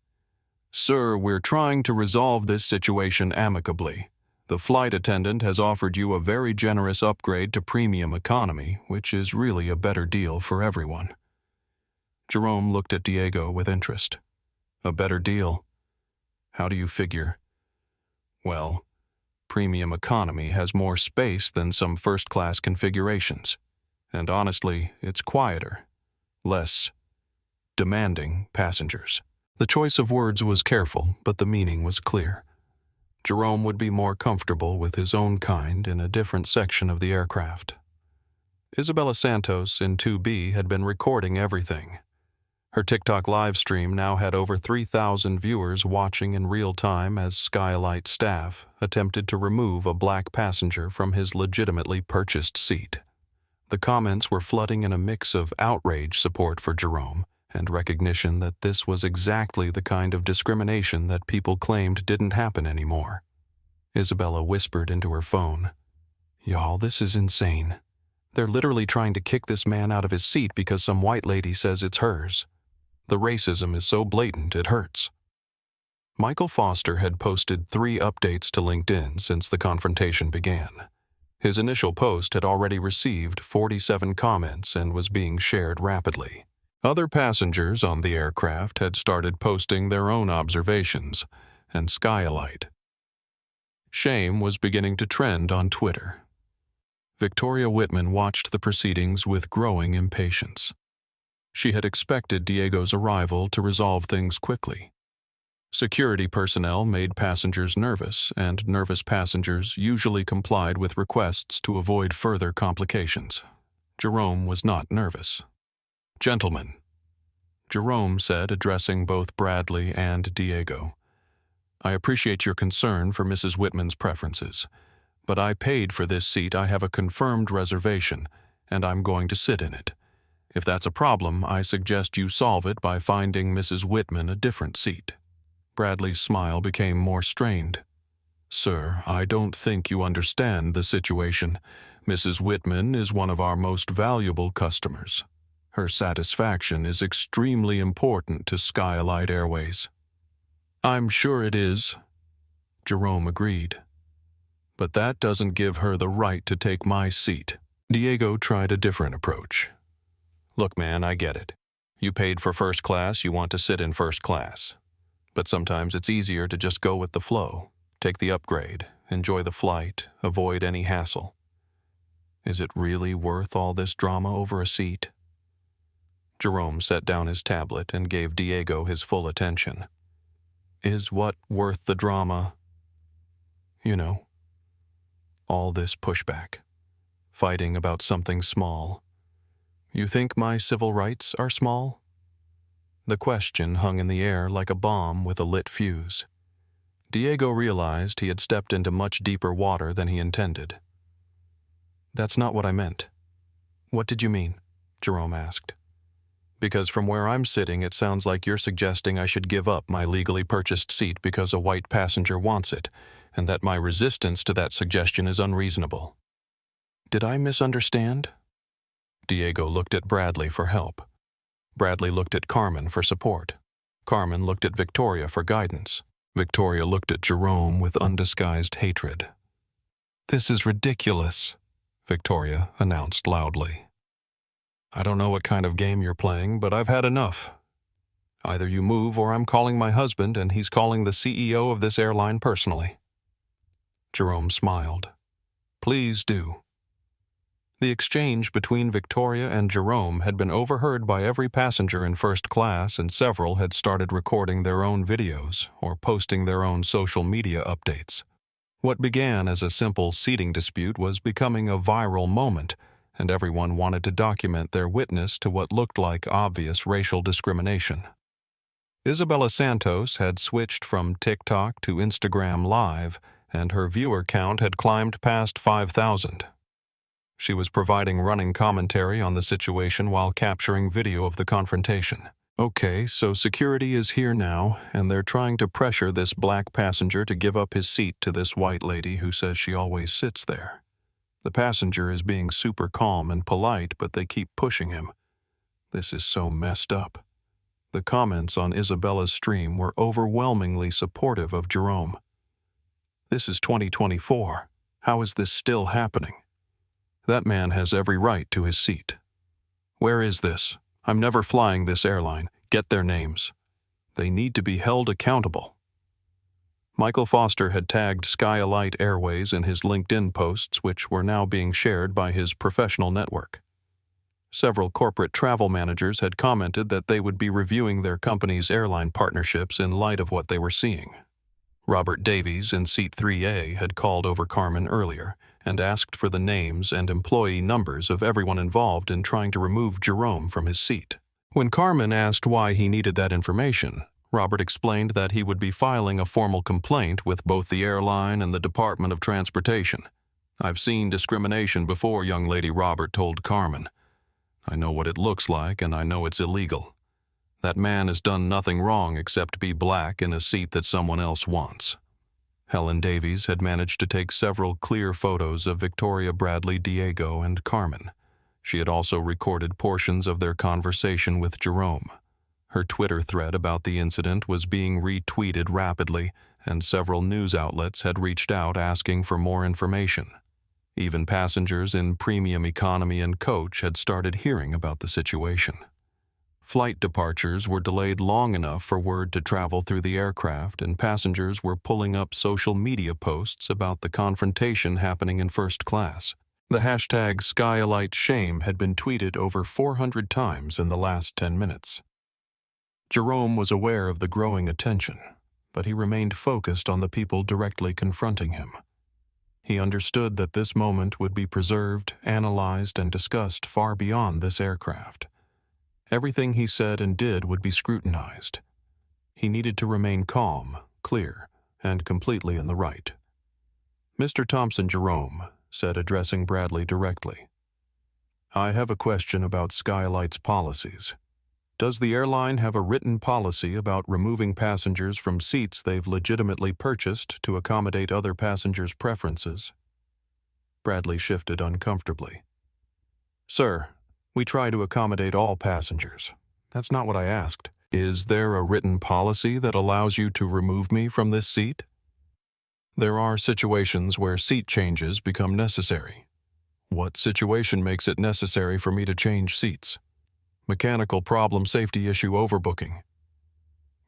[SPEAKER 1] "Sir, we're trying to resolve this situation amicably. The flight attendant has offered you a very generous upgrade to premium economy, which is really a better deal for everyone." Jerome looked at Diego with interest. "A better deal? How do you figure?" "Well, premium economy has more space than some first-class configurations. And honestly, it's quieter, less demanding passengers." The choice of words was careful, but the meaning was clear. Jerome would be more comfortable with his own kind in a different section of the aircraft. Isabella Santos in 2B had been recording everything. Her TikTok livestream now had over 3,000 viewers watching in real time as Skylight staff attempted to remove a black passenger from his legitimately purchased seat. The comments were flooding in a mix of outrage support for Jerome and recognition that this was exactly the kind of discrimination that people claimed didn't happen anymore. Isabella whispered into her phone, "Y'all, this is insane. They're literally trying to kick this man out of his seat because some white lady says it's hers. The racism is so blatant it hurts." Michael Foster had posted 3 updates to LinkedIn since the confrontation began. His initial post had already received 47 comments and was being shared rapidly. Other passengers on the aircraft had started posting their own observations, and Skylight. Shame was beginning to trend on Twitter. Victoria Whitman watched the proceedings with growing impatience. She had expected Diego's arrival to resolve things quickly. Security personnel made passengers nervous, and nervous passengers usually complied with requests to avoid further complications. Jerome was not nervous. "Gentlemen," Jerome said, addressing both Bradley and Diego, "I appreciate your concern for Mrs. Whitman's preferences, but I paid for this seat. I have a confirmed reservation, and I'm going to sit in it. If that's a problem, I suggest you solve it by finding Mrs. Whitman a different seat." Bradley's smile became more strained. "Sir, I don't think you understand the situation. Mrs. Whitman is one of our most valuable customers. Her satisfaction is extremely important to Skylight Airways." "I'm sure it is," Jerome agreed. "But that doesn't give her the right to take my seat." Diego tried a different approach. "Look, man, I get it. You paid for first class, you want to sit in first class. But sometimes it's easier to just go with the flow, take the upgrade, enjoy the flight, avoid any hassle. Is it really worth all this drama over a seat?" Jerome set down his tablet and gave Diego his full attention. "Is what worth the drama? You know, all this pushback, fighting about something small. You think my civil rights are small?" The question hung in the air like a bomb with a lit fuse. Diego realized he had stepped into much deeper water than he intended. "That's not what I meant." "What did you mean?" Jerome asked. "Because from where I'm sitting, it sounds like you're suggesting I should give up my legally purchased seat because a white passenger wants it, and that my resistance to that suggestion is unreasonable." "Did I misunderstand?" Diego looked at Bradley for help. Bradley looked at Carmen for support. Carmen looked at Victoria for guidance. Victoria looked at Jerome with undisguised hatred. "This is ridiculous," Victoria announced loudly. "I don't know what kind of game you're playing, but I've had enough. Either you move or I'm calling my husband, and he's calling the CEO of this airline personally." Jerome smiled. Please do. The exchange between Victoria and Jerome had been overheard by every passenger in first class, and several had started recording their own videos or posting their own social media updates. What began as a simple seating dispute was becoming a viral moment, and everyone wanted to document their witness to what looked like obvious racial discrimination. Isabella Santos had switched from TikTok to Instagram Live, and her viewer count had climbed past 5,000. She was providing running commentary on the situation while capturing video of the confrontation. Okay, so security is here now, and they're trying to pressure this black passenger to give up his seat to this white lady who says she always sits there. The passenger is being super calm and polite, but they keep pushing him. This is so messed up. The comments on Isabella's stream were overwhelmingly supportive of Jerome. This is 2024. How is this still happening? That man has every right to his seat. Where is this? I'm never flying this airline. Get their names. They need to be held accountable. Michael Foster had tagged Skylight Airways in his LinkedIn posts, which were now being shared by his professional network. Several corporate travel managers had commented that they would be reviewing their company's airline partnerships in light of what they were seeing. Robert Davies in Seat 3A had called over Carmen earlier and asked for the names and employee numbers of everyone involved in trying to remove Jerome from his seat. When Carmen asked why he needed that information, Robert explained that he would be filing a formal complaint with both the airline and the Department of Transportation. I've seen discrimination before, young lady, Robert told Carmen. I know what it looks like, and I know it's illegal. That man has done nothing wrong except be black in a seat that someone else wants. Helen Davies had managed to take several clear photos of Victoria, Bradley, Diego, and Carmen. She had also recorded portions of their conversation with Jerome. Her Twitter thread about the incident was being retweeted rapidly, and several news outlets had reached out asking for more information. Even passengers in premium economy and coach had started hearing about the situation. Flight departures were delayed long enough for word to travel through the aircraft, and passengers were pulling up social media posts about the confrontation happening in first class. The hashtag #SkylightShame had been tweeted over 400 times in the last 10 minutes. Jerome was aware of the growing attention, but he remained focused on the people directly confronting him. He understood that this moment would be preserved, analyzed, and discussed far beyond this aircraft. Everything he said and did would be scrutinized. He needed to remain calm, clear, and completely in the right. Mr. Thompson Jerome said, addressing Bradley directly, I have a question about Skylight's policies. Does the airline have a written policy about removing passengers from seats they've legitimately purchased to accommodate other passengers' preferences? Bradley shifted uncomfortably. Sir, we try to accommodate all passengers. That's not what I asked. Is there a written policy that allows you to remove me from this seat? There are situations where seat changes become necessary. What situation makes it necessary for me to change seats? Mechanical problem, safety issue, overbooking.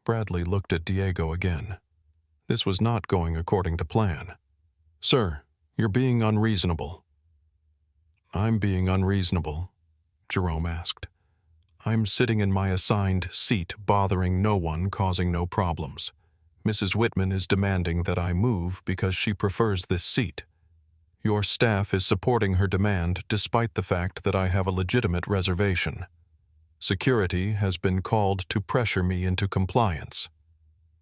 [SPEAKER 1] Bradley looked at Diego again. This was not going according to plan. Sir, you're being unreasonable. I'm being unreasonable, Jerome asked. I'm sitting in my assigned seat, bothering no one, causing no problems. Mrs. Whitman is demanding that I move because she prefers this seat. Your staff is supporting her demand despite the fact that I have a legitimate reservation. Security has been called to pressure me into compliance.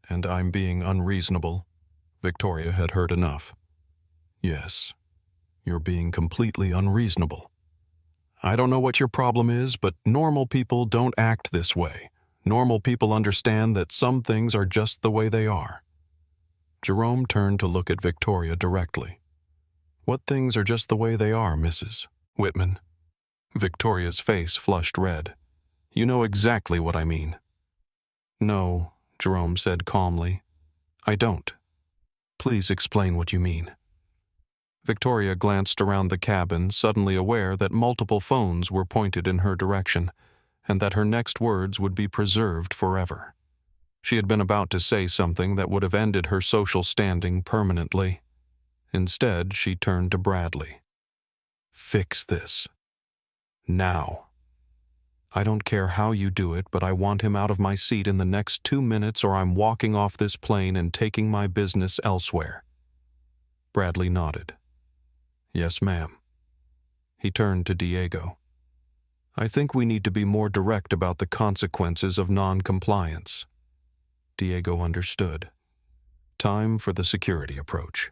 [SPEAKER 1] And I'm being unreasonable. Victoria had heard enough. Yes, you're being completely unreasonable. I don't know what your problem is, but normal people don't act this way. Normal people understand that some things are just the way they are. Jerome turned to look at Victoria directly. What things are just the way they are, Mrs. Whitman? Victoria's face flushed red. You know exactly what I mean. No, Jerome said calmly. I don't. Please explain what you mean. Victoria glanced around the cabin, suddenly aware that multiple phones were pointed in her direction, and that her next words would be preserved forever. She had been about to say something that would have ended her social standing permanently. Instead, she turned to Bradley. "Fix this. Now. I don't care how you do it, but I want him out of my seat in the next 2 minutes or I'm walking off this plane and taking my business elsewhere." Bradley nodded. "Yes, ma'am." He turned to Diego. "I think we need to be more direct about the consequences of non-compliance." Diego understood. Time for the security approach.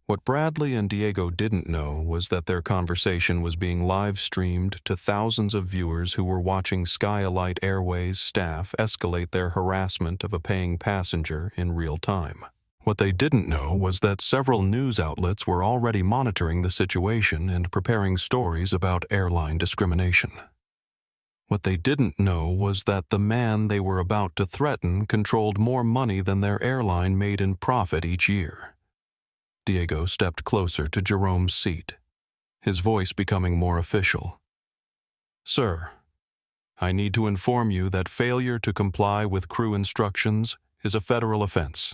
[SPEAKER 1] What Bradley and Diego didn't know was that their conversation was being live-streamed to thousands of viewers who were watching Skyalite Airways staff escalate their harassment of a paying passenger in real time. What they didn't know was that several news outlets were already monitoring the situation and preparing stories about airline discrimination. What they didn't know was that the man they were about to threaten controlled more money than their airline made in profit each year. Diego stepped closer to Jerome's seat, his voice becoming more official. "Sir, I need to inform you that failure to comply with crew instructions is a federal offense.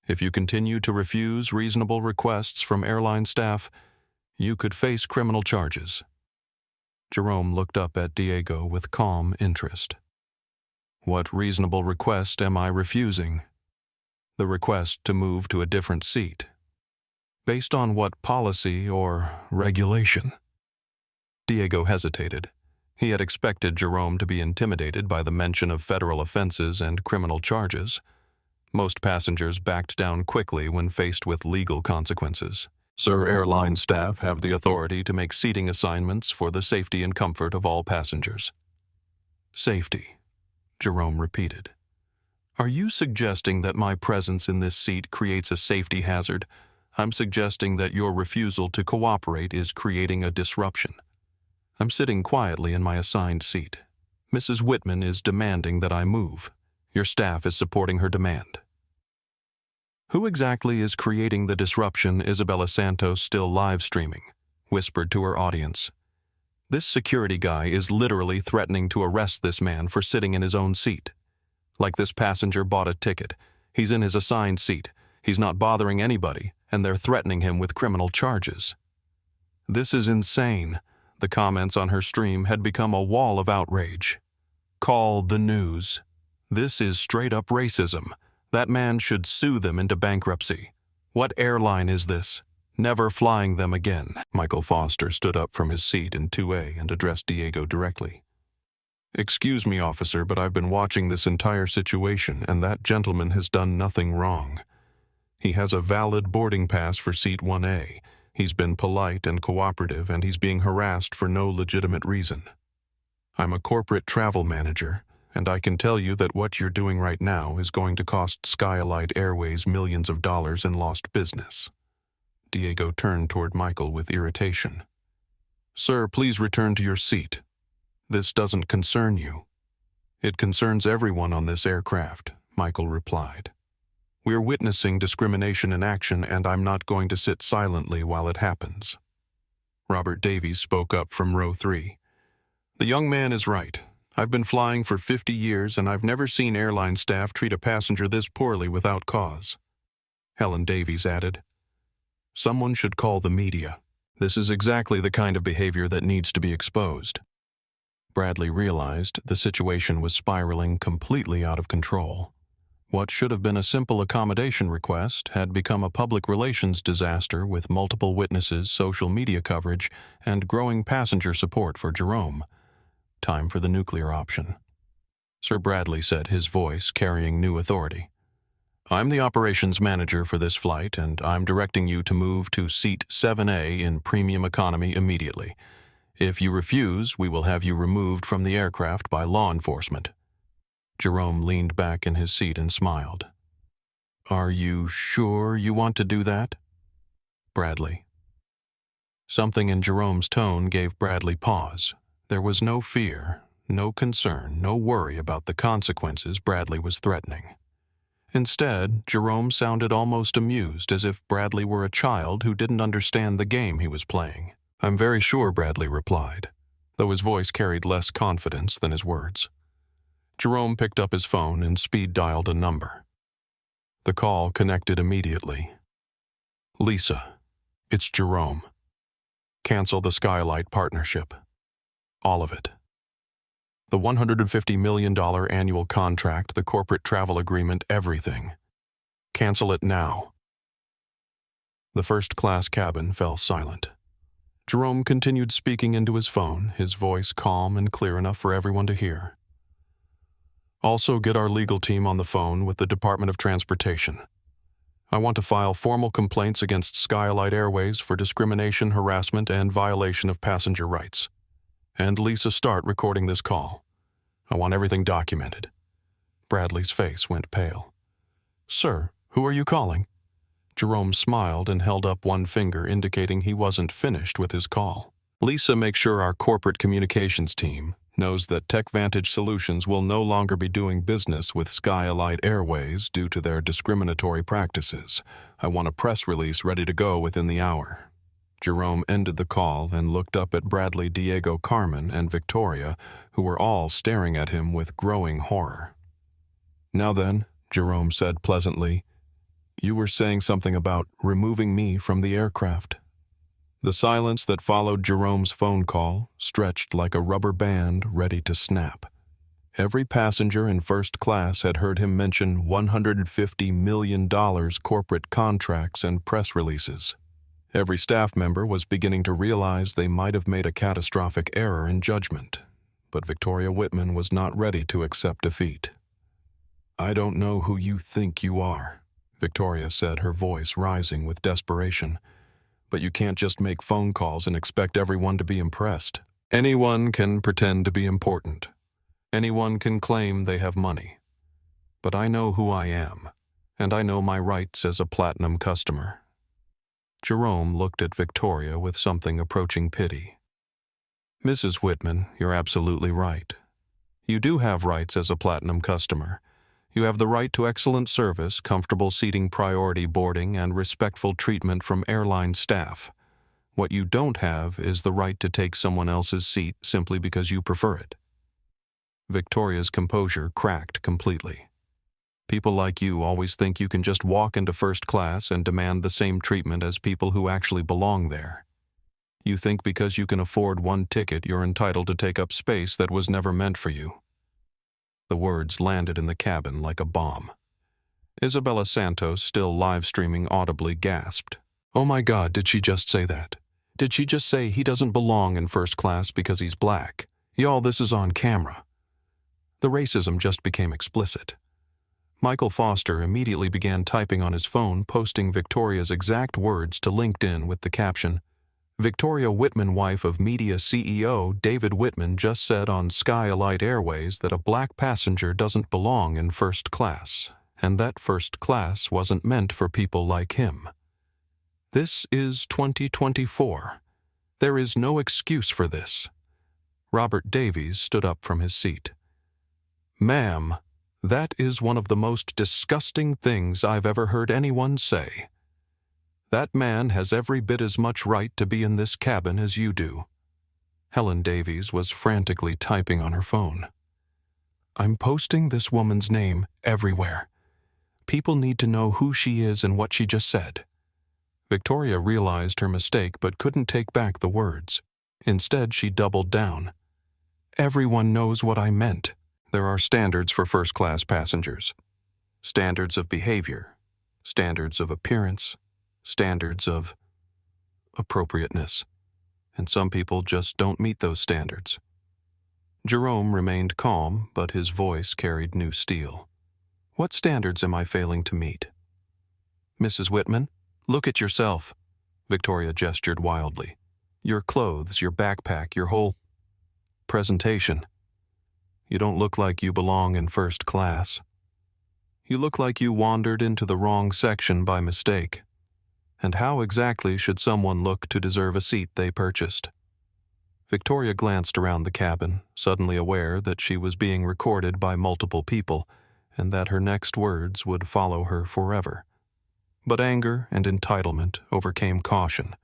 [SPEAKER 1] If you continue to refuse reasonable requests from airline staff, you could face criminal charges." Jerome looked up at Diego with calm interest. "What reasonable request am I refusing?" "The request to move to a different seat." "Based on what policy or regulation?" Diego hesitated. He had expected Jerome to be intimidated by the mention of federal offenses and criminal charges. Most passengers backed down quickly when faced with legal consequences. "Sir, airline staff have the authority to make seating assignments for the safety and comfort of all passengers." "Safety," Jerome repeated. "Are you suggesting that my presence in this seat creates a safety hazard? I'm suggesting that your refusal to cooperate is creating a disruption. I'm sitting quietly in my assigned seat. Mrs. Whitman is demanding that I move. Your staff is supporting her demand." "Who exactly is creating the disruption Isabella Santos still live streaming?" whispered to her audience. "This security guy is literally threatening to arrest this man for sitting in his own seat. Like this passenger bought a ticket. He's in his assigned seat. He's not bothering anybody, and they're threatening him with criminal charges." "This is insane." The comments on her stream had become a wall of outrage. "Call the news. This is straight-up racism. That man should sue them into bankruptcy. What airline is this? Never flying them again." Michael Foster stood up from his seat in 2A and addressed Diego directly. "Excuse me, officer, but I've been watching this entire situation, and that gentleman has done nothing wrong. He has a valid boarding pass for seat 1A. He's been polite and cooperative, and he's being harassed for no legitimate reason. I'm a corporate travel manager, and I can tell you that what you're doing right now is going to cost Skyalite Airways millions of dollars in lost business." Diego turned toward Michael with irritation. "Sir, please return to your seat. This doesn't concern you." "It concerns everyone on this aircraft," Michael replied. "We're witnessing discrimination in action, and I'm not going to sit silently while it happens." Robert Davies spoke up from row 3. "The young man is right. I've been flying for 50 years, and I've never seen airline staff treat a passenger this poorly without cause." Helen Davies added, "Someone should call the media. This is exactly the kind of behavior that needs to be exposed." Bradley realized the situation was spiraling completely out of control. What should have been a simple accommodation request had become a public relations disaster with multiple witnesses, social media coverage, and growing passenger support for Jerome. Time for the nuclear option. Sir Bradley said, his voice carrying new authority. "I'm the operations manager for this flight, and I'm directing you to move to seat 7A in premium economy immediately. If you refuse, we will have you removed from the aircraft by law enforcement." Jerome leaned back in his seat and smiled. "Are you sure you want to do that?" Bradley. Something in Jerome's tone gave Bradley pause. There was no fear, no concern, no worry about the consequences Bradley was threatening. Instead, Jerome sounded almost amused, as if Bradley were a child who didn't understand the game he was playing. "I'm very sure," Bradley replied, though his voice carried less confidence than his words. Jerome picked up his phone and speed-dialed a number. The call connected immediately. "Lisa, It's Jerome. Cancel the Skylight partnership. All of it. The $150 million annual contract, the corporate travel agreement, everything. Cancel it now. The first-class cabin fell silent. Jerome continued speaking into his phone, his voice calm and clear enough for everyone to hear. Also, get our legal team on the phone with the Department of Transportation. I want to file formal complaints against Skylight Airways for discrimination, harassment, and violation of passenger rights. And Lisa, start recording this call. I want everything documented. Bradley's face went pale. Sir, who are you calling? Jerome smiled and held up one finger, indicating he wasn't finished with his call. Lisa, make sure our corporate communications team knows that TechVantage Solutions will no longer be doing business with Skylight Airways due to their discriminatory practices. I want a press release ready to go within the hour. Jerome ended the call and looked up at Bradley, Diego, Carmen, and Victoria, who were all staring at him with growing horror. Now then, Jerome said pleasantly, you were saying something about removing me from the aircraft. The silence that followed Jerome's phone call stretched like a rubber band ready to snap. Every passenger in first class had heard him mention $150 million corporate contracts and press releases. Every staff member was beginning to realize they might have made a catastrophic error in judgment, but Victoria Whitman was not ready to accept defeat. I don't know who you think you are, Victoria said, her voice rising with desperation. But you can't just make phone calls and expect everyone to be impressed. Anyone can pretend to be important. Anyone can claim they have money. But I know who I am, and I know my rights as a platinum customer. Jerome looked at Victoria with something approaching pity. Mrs. Whitman, you're absolutely right. You do have rights as a platinum customer. You have the right to excellent service, comfortable seating, priority boarding, and respectful treatment from airline staff. What you don't have is the right to take someone else's seat simply because you prefer it. Victoria's composure cracked completely. People like you always think you can just walk into first class and demand the same treatment as people who actually belong there. You think because you can afford one ticket, you're entitled to take up space that was never meant for you. The words landed in the cabin like a bomb. Isabella Santos, still live-streaming audibly, gasped. Oh my God, did she just say that? Did she just say he doesn't belong in first class because he's black? Y'all, this is on camera. The racism just became explicit. Michael Foster immediately began typing on his phone, posting Victoria's exact words to LinkedIn with the caption, Victoria Whitman, wife of media CEO David Whitman, just said on Skylight Airways that a black passenger doesn't belong in first class, and that first class wasn't meant for people like him. This is 2024. There is no excuse for this. Robert Davies stood up from his seat. Ma'am, that is one of the most disgusting things I've ever heard anyone say. That man has every bit as much right to be in this cabin as you do. Helen Davies was frantically typing on her phone. I'm posting this woman's name everywhere. People need to know who she is and what she just said. Victoria realized her mistake but couldn't take back the words. Instead, she doubled down. Everyone knows what I meant. There are standards for first-class passengers. Standards of behavior. Standards of appearance. Standards of appropriateness, and some people just don't meet those standards. Jerome remained calm, but his voice carried new steel. What standards am I failing to meet? Mrs. Whitman, look at yourself. Victoria gestured wildly. Your clothes, your backpack, your whole presentation. You don't look like you belong in first class. You look like you wandered into the wrong section by mistake. And how exactly should someone look to deserve a seat they purchased? Victoria glanced around the cabin, suddenly aware that she was being recorded by multiple people, and that her next words would follow her forever. But anger and entitlement overcame caution,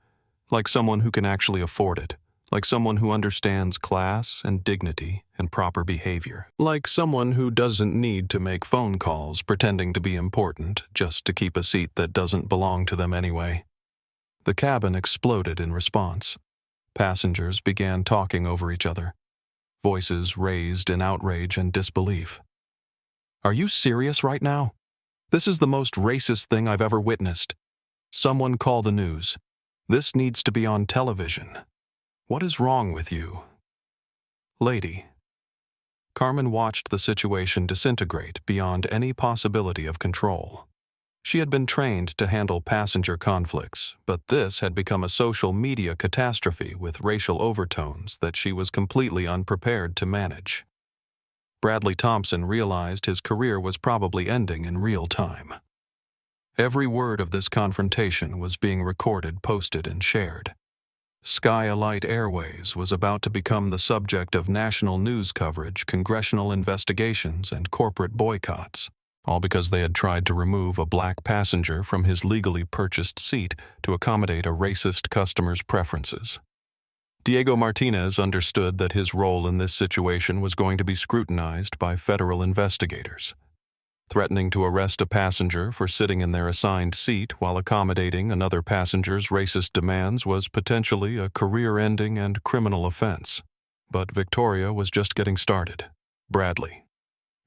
[SPEAKER 1] like someone who can actually afford it, like someone who understands class and dignity and proper behavior, like someone who doesn't need to make phone calls pretending to be important just to keep a seat that doesn't belong to them anyway. The cabin exploded in response. Passengers began talking over each other, voices raised in outrage and disbelief. "Are you serious right now? This is the most racist thing I've ever witnessed. Someone call the news. This needs to be on television. What is wrong with you?" "Lady." Carmen watched the situation disintegrate beyond any possibility of control. She had been trained to handle passenger conflicts, but this had become a social media catastrophe with racial overtones that she was completely unprepared to manage. Bradley Thompson realized his career was probably ending in real time. Every word of this confrontation was being recorded, posted, and shared. Skylight Airways was about to become the subject of national news coverage, congressional investigations, and corporate boycotts, all because they had tried to remove a black passenger from his legally purchased seat to accommodate a racist customer's preferences. Diego Martinez understood that his role in this situation was going to be scrutinized by federal investigators. Threatening to arrest a passenger for sitting in their assigned seat while accommodating another passenger's racist demands was potentially a career-ending and criminal offense. But Victoria was just getting started. Bradley.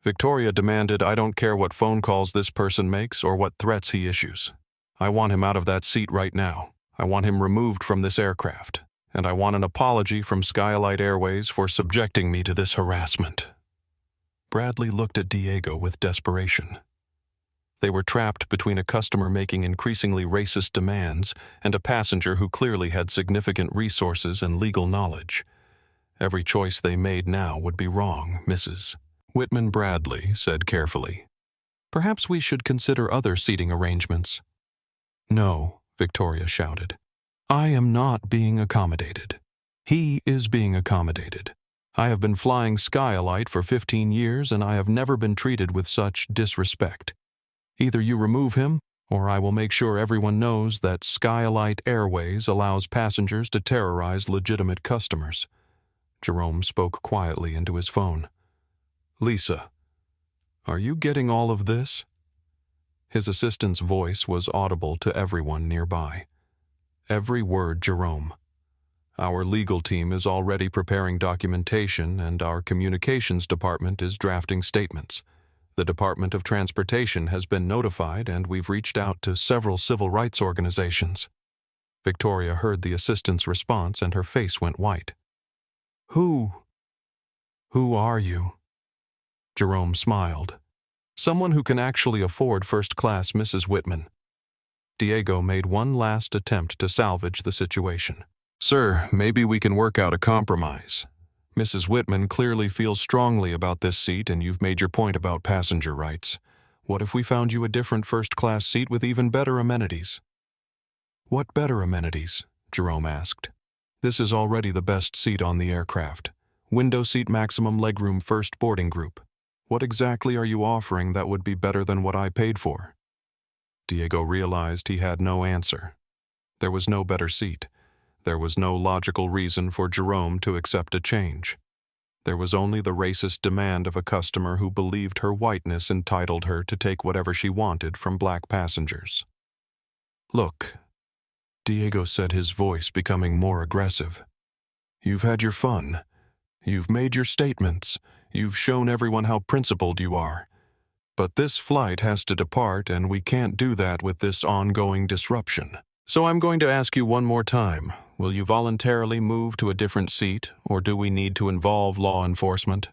[SPEAKER 1] Victoria demanded, "I don't care what phone calls this person makes or what threats he issues. I want him out of that seat right now. I want him removed from this aircraft. And I want an apology from Skylight Airways for subjecting me to this harassment." Bradley looked at Diego with desperation. They were trapped between a customer making increasingly racist demands and a passenger who clearly had significant resources and legal knowledge. Every choice they made now would be wrong, Mrs. Whitman. Bradley said carefully, "Perhaps we should consider other seating arrangements." "No," Victoria shouted. "I am not being accommodated. He is being accommodated. I have been flying Skylight for 15 years and I have never been treated with such disrespect. Either you remove him, or I will make sure everyone knows that Skylight Airways allows passengers to terrorize legitimate customers." Jerome spoke quietly into his phone. "Lisa, are you getting all of this?" His assistant's voice was audible to everyone nearby. "Every word, Jerome. Our legal team is already preparing documentation and our communications department is drafting statements. The Department of Transportation has been notified and we've reached out to several civil rights organizations." Victoria heard the assistant's response and her face went white. Who are you?" Jerome smiled. "Someone who can actually afford first-class Mrs. Whitman." Diego made one last attempt to salvage the situation. "Sir, maybe we can work out a compromise. Mrs. Whitman clearly feels strongly about this seat and you've made your point about passenger rights. What if we found you a different first-class seat with even better amenities?" "What better amenities?" Jerome asked. "This is already the best seat on the aircraft. Window seat, maximum legroom, first boarding group. What exactly are you offering that would be better than what I paid for?" Diego realized he had no answer. There was no better seat. There was no logical reason for Jerome to accept a change. There was only the racist demand of a customer who believed her whiteness entitled her to take whatever she wanted from black passengers. "Look," Diego said, his voice becoming more aggressive. "You've had your fun. You've made your statements. You've shown everyone how principled you are. But this flight has to depart and we can't do that with this ongoing disruption. So I'm going to ask you one more time. Will you voluntarily move to a different seat, or do we need to involve law enforcement?"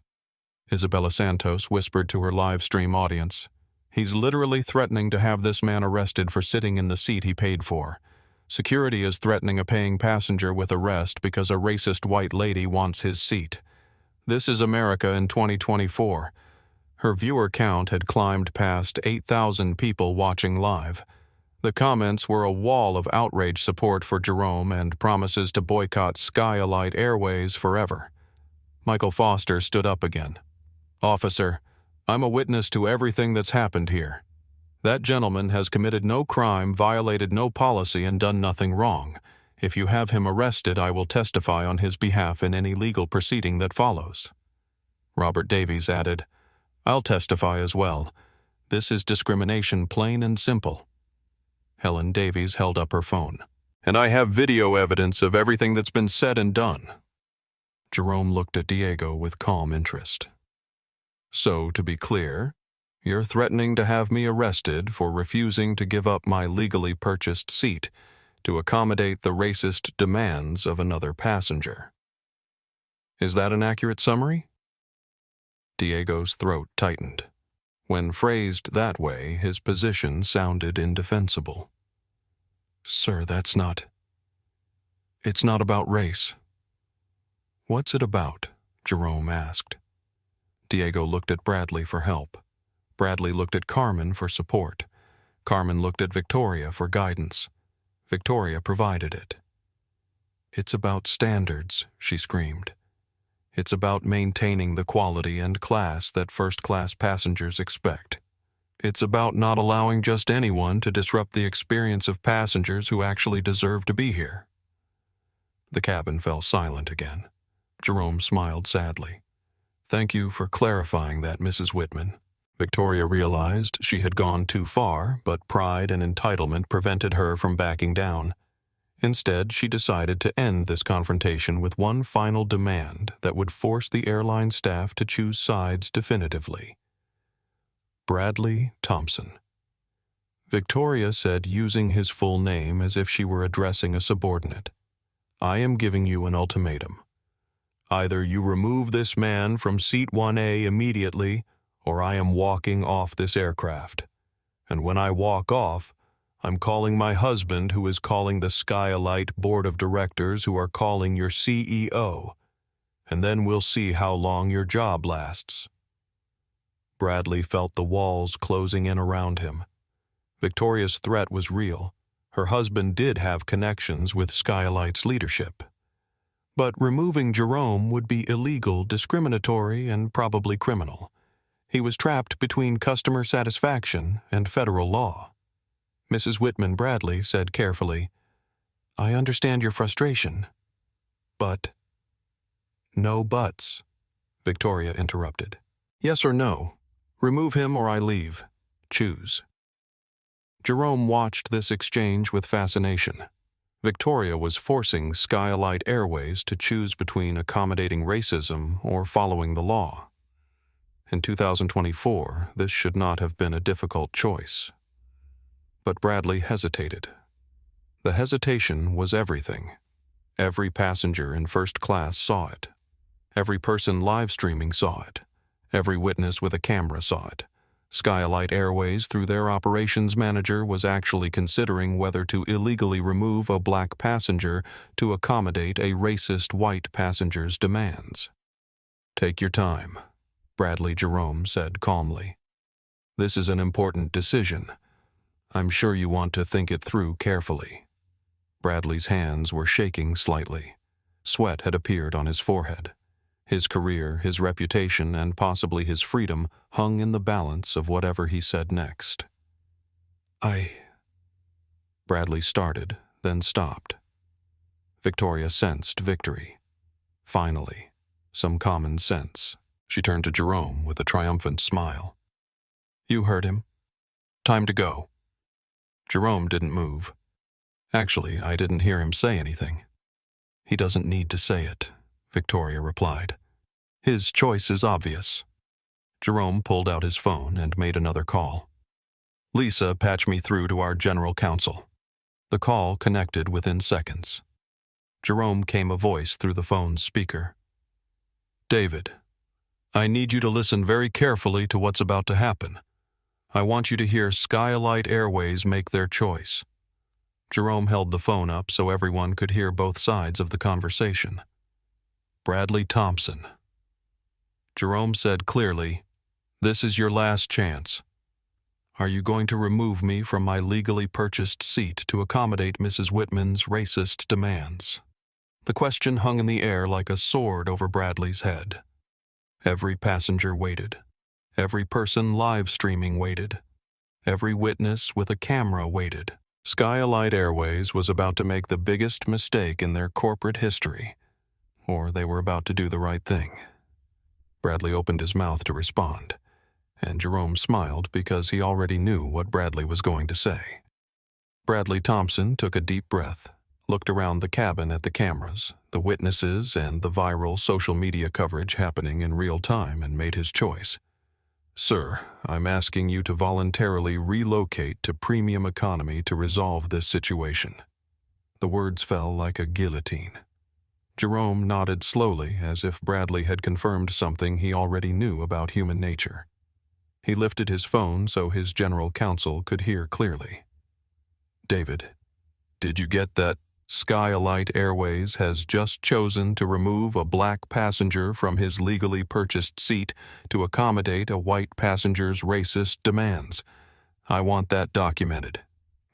[SPEAKER 1] Isabella Santos whispered to her live-stream audience. "He's literally threatening to have this man arrested for sitting in the seat he paid for. Security is threatening a paying passenger with arrest because a racist white lady wants his seat. This is America in 2024. Her viewer count had climbed past 8,000 people watching live. The comments were a wall of outrage support for Jerome and promises to boycott Skylight Airways forever. Michael Foster stood up again. "Officer, I'm a witness to everything that's happened here. That gentleman has committed no crime, violated no policy, and done nothing wrong. If you have him arrested, I will testify on his behalf in any legal proceeding that follows." Robert Davies added, "I'll testify as well. This is discrimination, plain and simple." Helen Davies held up her phone. And I have video evidence of everything that's been said and done. Jerome looked at Diego with calm interest. So, to be clear, you're threatening to have me arrested for refusing to give up my legally purchased seat to accommodate the racist demands of another passenger. Is that an accurate summary? Diego's throat tightened. When phrased that way, his position sounded indefensible. Sir, it's not about race. What's it about? Jerome asked. Diego looked at Bradley for help. Bradley looked at Carmen for support. Carmen looked at Victoria for guidance. Victoria provided it. It's about standards, she screamed. It's about maintaining the quality and class that first-class passengers expect. It's about not allowing just anyone to disrupt the experience of passengers who actually deserve to be here. The cabin fell silent again. Jerome smiled sadly. Thank you for clarifying that, Mrs. Whitman. Victoria realized she had gone too far, but pride and entitlement prevented her from backing down. Instead, she decided to end this confrontation with one final demand that would force the airline staff to choose sides definitively. Bradley Thompson. Victoria said, using his full name as if she were addressing a subordinate, I am giving you an ultimatum. Either you remove this man from seat 1A immediately, or I am walking off this aircraft. And when I walk off, I'm calling my husband, who is calling the Skylight Board of Directors, who are calling your CEO. And then we'll see how long your job lasts. Bradley felt the walls closing in around him. Victoria's threat was real. Her husband did have connections with Skylight's leadership. But removing Jerome would be illegal, discriminatory, and probably criminal. He was trapped between customer satisfaction and federal law. Mrs. Whitman Bradley said carefully, I understand your frustration, but... No buts, Victoria interrupted. Yes or no? Remove him or I leave. Choose. Jerome watched this exchange with fascination. Victoria was forcing Skylight Airways to choose between accommodating racism or following the law. In 2024, this should not have been a difficult choice. But Bradley hesitated. The hesitation was everything. Every passenger in first class saw it. Every person live streaming saw it. Every witness with a camera saw it. Skylight Airways, through their operations manager, was actually considering whether to illegally remove a black passenger to accommodate a racist white passenger's demands. Take your time, Bradley Jerome said calmly. This is an important decision. I'm sure you want to think it through carefully. Bradley's hands were shaking slightly. Sweat had appeared on his forehead. His career, his reputation, and possibly his freedom hung in the balance of whatever he said next. Bradley started, then stopped. Victoria sensed victory. Finally, some common sense. She turned to Jerome with a triumphant smile. You heard him. Time to go. Jerome didn't move. Actually, I didn't hear him say anything. He doesn't need to say it, Victoria replied. His choice is obvious. Jerome pulled out his phone and made another call. Lisa, patch me through to our general counsel. The call connected within seconds. Jerome came a voice through the phone's speaker. David, I need you to listen very carefully to what's about to happen. I want you to hear Skylight Airways make their choice. Jerome held the phone up so everyone could hear both sides of the conversation. Bradley Thompson. Jerome said clearly, This is your last chance. Are you going to remove me from my legally purchased seat to accommodate Mrs. Whitman's racist demands? The question hung in the air like a sword over Bradley's head. Every passenger waited. Every person live streaming waited. Every witness with a camera waited. Skylight Airways was about to make the biggest mistake in their corporate history, or they were about to do the right thing. Bradley opened his mouth to respond, and Jerome smiled because he already knew what Bradley was going to say. Bradley Thompson took a deep breath, looked around the cabin at the cameras, the witnesses, and the viral social media coverage happening in real time, and made his choice. "Sir, I'm asking you to voluntarily relocate to premium economy to resolve this situation." The words fell like a guillotine. Jerome nodded slowly, as if Bradley had confirmed something he already knew about human nature. He lifted his phone so his general counsel could hear clearly. "David, did you get that? Skylight Airways has just chosen to remove a black passenger from his legally purchased seat to accommodate a white passenger's racist demands. I want that documented."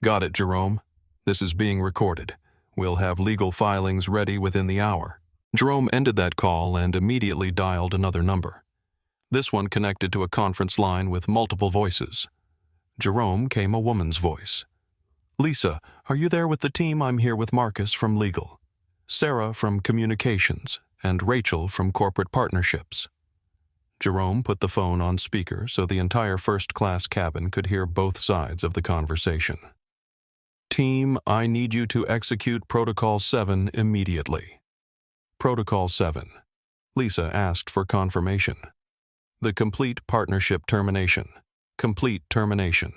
[SPEAKER 1] "Got it, Jerome. This is being recorded. We'll have legal filings ready within the hour." Jerome ended that call and immediately dialed another number. This one connected to a conference line with multiple voices. Jerome came a woman's voice. "Lisa, are you there with the team? I'm here with Marcus from legal, Sarah from communications, and Rachel from corporate partnerships." Jerome put the phone on speaker so the entire first-class cabin could hear both sides of the conversation. "Team, I need you to execute Protocol 7 immediately." Protocol 7. Lisa asked for confirmation. The complete partnership termination. Complete termination.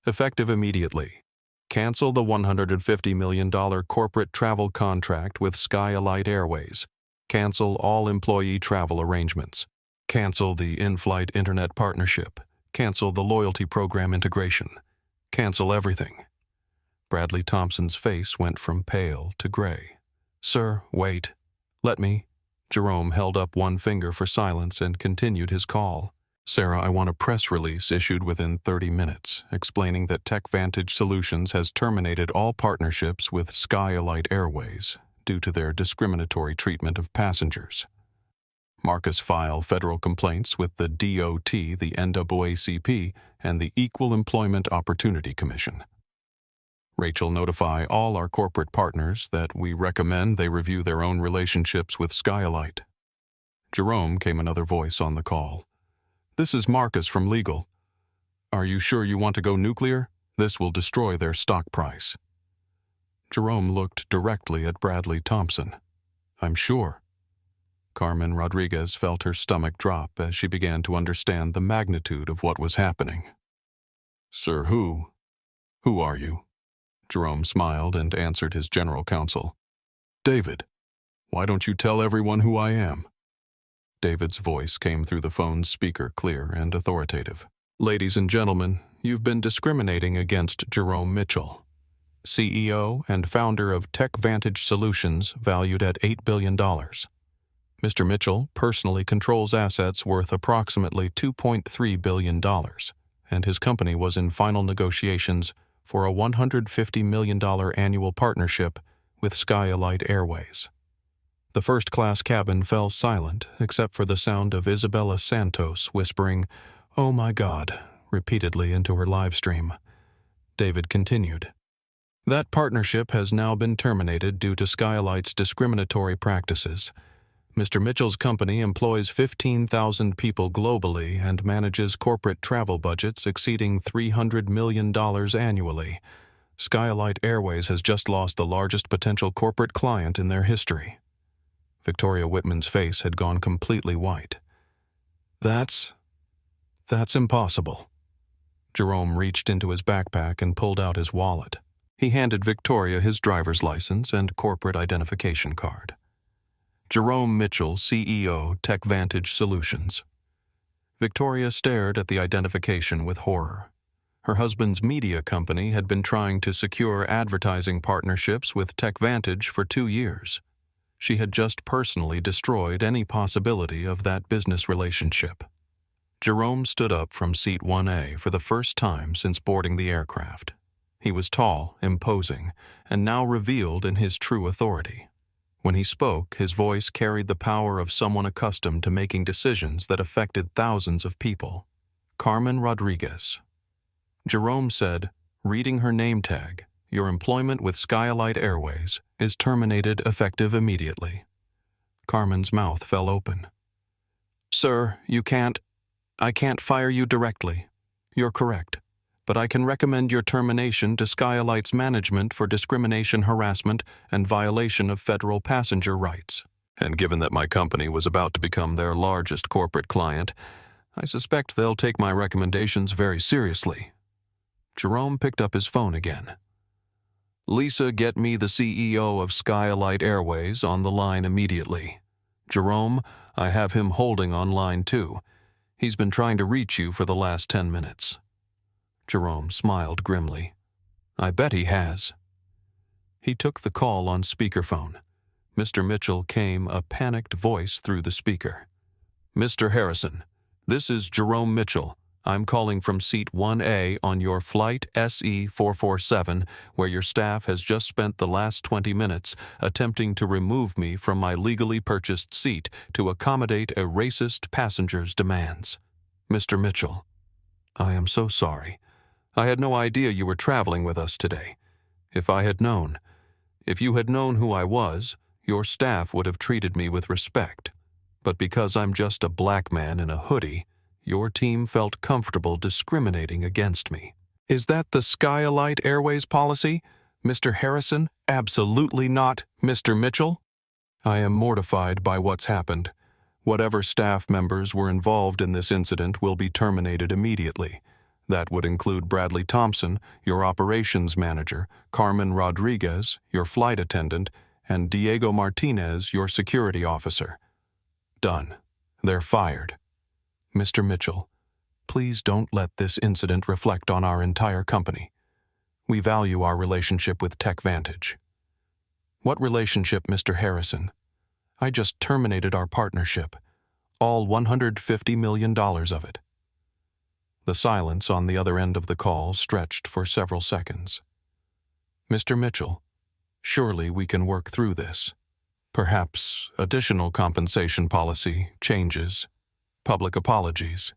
[SPEAKER 1] Effective immediately. Cancel the $150 million corporate travel contract with Skylight Airways. Cancel all employee travel arrangements. Cancel the in-flight internet partnership. Cancel the loyalty program integration. Cancel everything. Bradley Thompson's face went from pale to gray. "Sir, wait. Let me." Jerome held up one finger for silence and continued his call. "Sarah, I want a press release issued within 30 minutes explaining that TechVantage Solutions has terminated all partnerships with Skylight Airways due to their discriminatory treatment of passengers. Marcus file federal complaints with the DOT, the NAACP, and the Equal Employment Opportunity Commission. Rachel, notify all our corporate partners that we recommend they review their own relationships with Skylight." Jerome came another voice on the call. "This is Marcus from legal. Are you sure you want to go nuclear? This will destroy their stock price." Jerome looked directly at Bradley Thompson. "I'm sure." Carmen Rodriguez felt her stomach drop as she began to understand the magnitude of what was happening. "Sir, who are you?" Jerome smiled and answered his general counsel. "David, why don't you tell everyone who I am?" David's voice came through the phone's speaker, clear and authoritative. "Ladies and gentlemen, you've been discriminating against Jerome Mitchell, CEO and founder of TechVantage Solutions, valued at $8 billion. Mr. Mitchell personally controls assets worth approximately $2.3 billion, and his company was in final negotiations for a $150 million annual partnership with Skylight Airways." The first-class cabin fell silent except for the sound of Isabella Santos whispering, "Oh my God," repeatedly into her live stream. David continued. "That partnership has now been terminated due to Skylight's discriminatory practices. Mr. Mitchell's company employs 15,000 people globally and manages corporate travel budgets exceeding $300 million annually. Skylight Airways has just lost the largest potential corporate client in their history." Victoria Whitman's face had gone completely white. That's impossible." Jerome reached into his backpack and pulled out his wallet. He handed Victoria his driver's license and corporate identification card. "Jerome Mitchell, CEO, TechVantage Solutions." Victoria stared at the identification with horror. Her husband's media company had been trying to secure advertising partnerships with TechVantage for 2 years. She had just personally destroyed any possibility of that business relationship. Jerome stood up from seat 1A for the first time since boarding the aircraft. He was tall, imposing, and now revealed in his true authority. When he spoke, his voice carried the power of someone accustomed to making decisions that affected thousands of people. Carmen Rodriguez. Jerome said, reading her name tag, "Your employment with Skylight Airways is terminated effective immediately." Carmen's mouth fell open. "Sir, I can't fire you directly. You're correct. but I can recommend your termination to Skylight's management for discrimination, harassment, and violation of federal passenger rights. And given that my company was about to become their largest corporate client, I suspect they'll take my recommendations very seriously. Jerome picked up his phone again. Lisa, get me the CEO of Skylight Airways on the line immediately. Jerome, I have him holding on line 2. He's been trying to reach you for the last 10 minutes. Jerome smiled grimly. I bet he has. He took the call on speakerphone. Mr. Mitchell came a panicked voice through the speaker. Mr. Harrison, this is Jerome Mitchell. I'm calling from seat 1A on your flight SE447, where your staff has just spent the last 20 minutes attempting to remove me from my legally purchased seat to accommodate a racist passenger's demands. Mr. Mitchell, I am so sorry. I had no idea you were traveling with us today. If you had known who I was, your staff would have treated me with respect. But because I'm just a black man in a hoodie, your team felt comfortable discriminating against me. Is that the Skylight Airways policy, Mr. Harrison? Absolutely not, Mr. Mitchell. I am mortified by what's happened. Whatever staff members were involved in this incident will be terminated immediately. That would include Bradley Thompson, your operations manager, Carmen Rodriguez, your flight attendant, and Diego Martinez, your security officer. Done. They're fired. Mr. Mitchell, please don't let this incident reflect on our entire company. We value our relationship with TechVantage. What relationship, Mr. Harrison? I just terminated our partnership, all $150 million of it. The silence on the other end of the call stretched for several seconds. Mr. Mitchell, surely we can work through this. Perhaps additional compensation policy, changes, public apologies.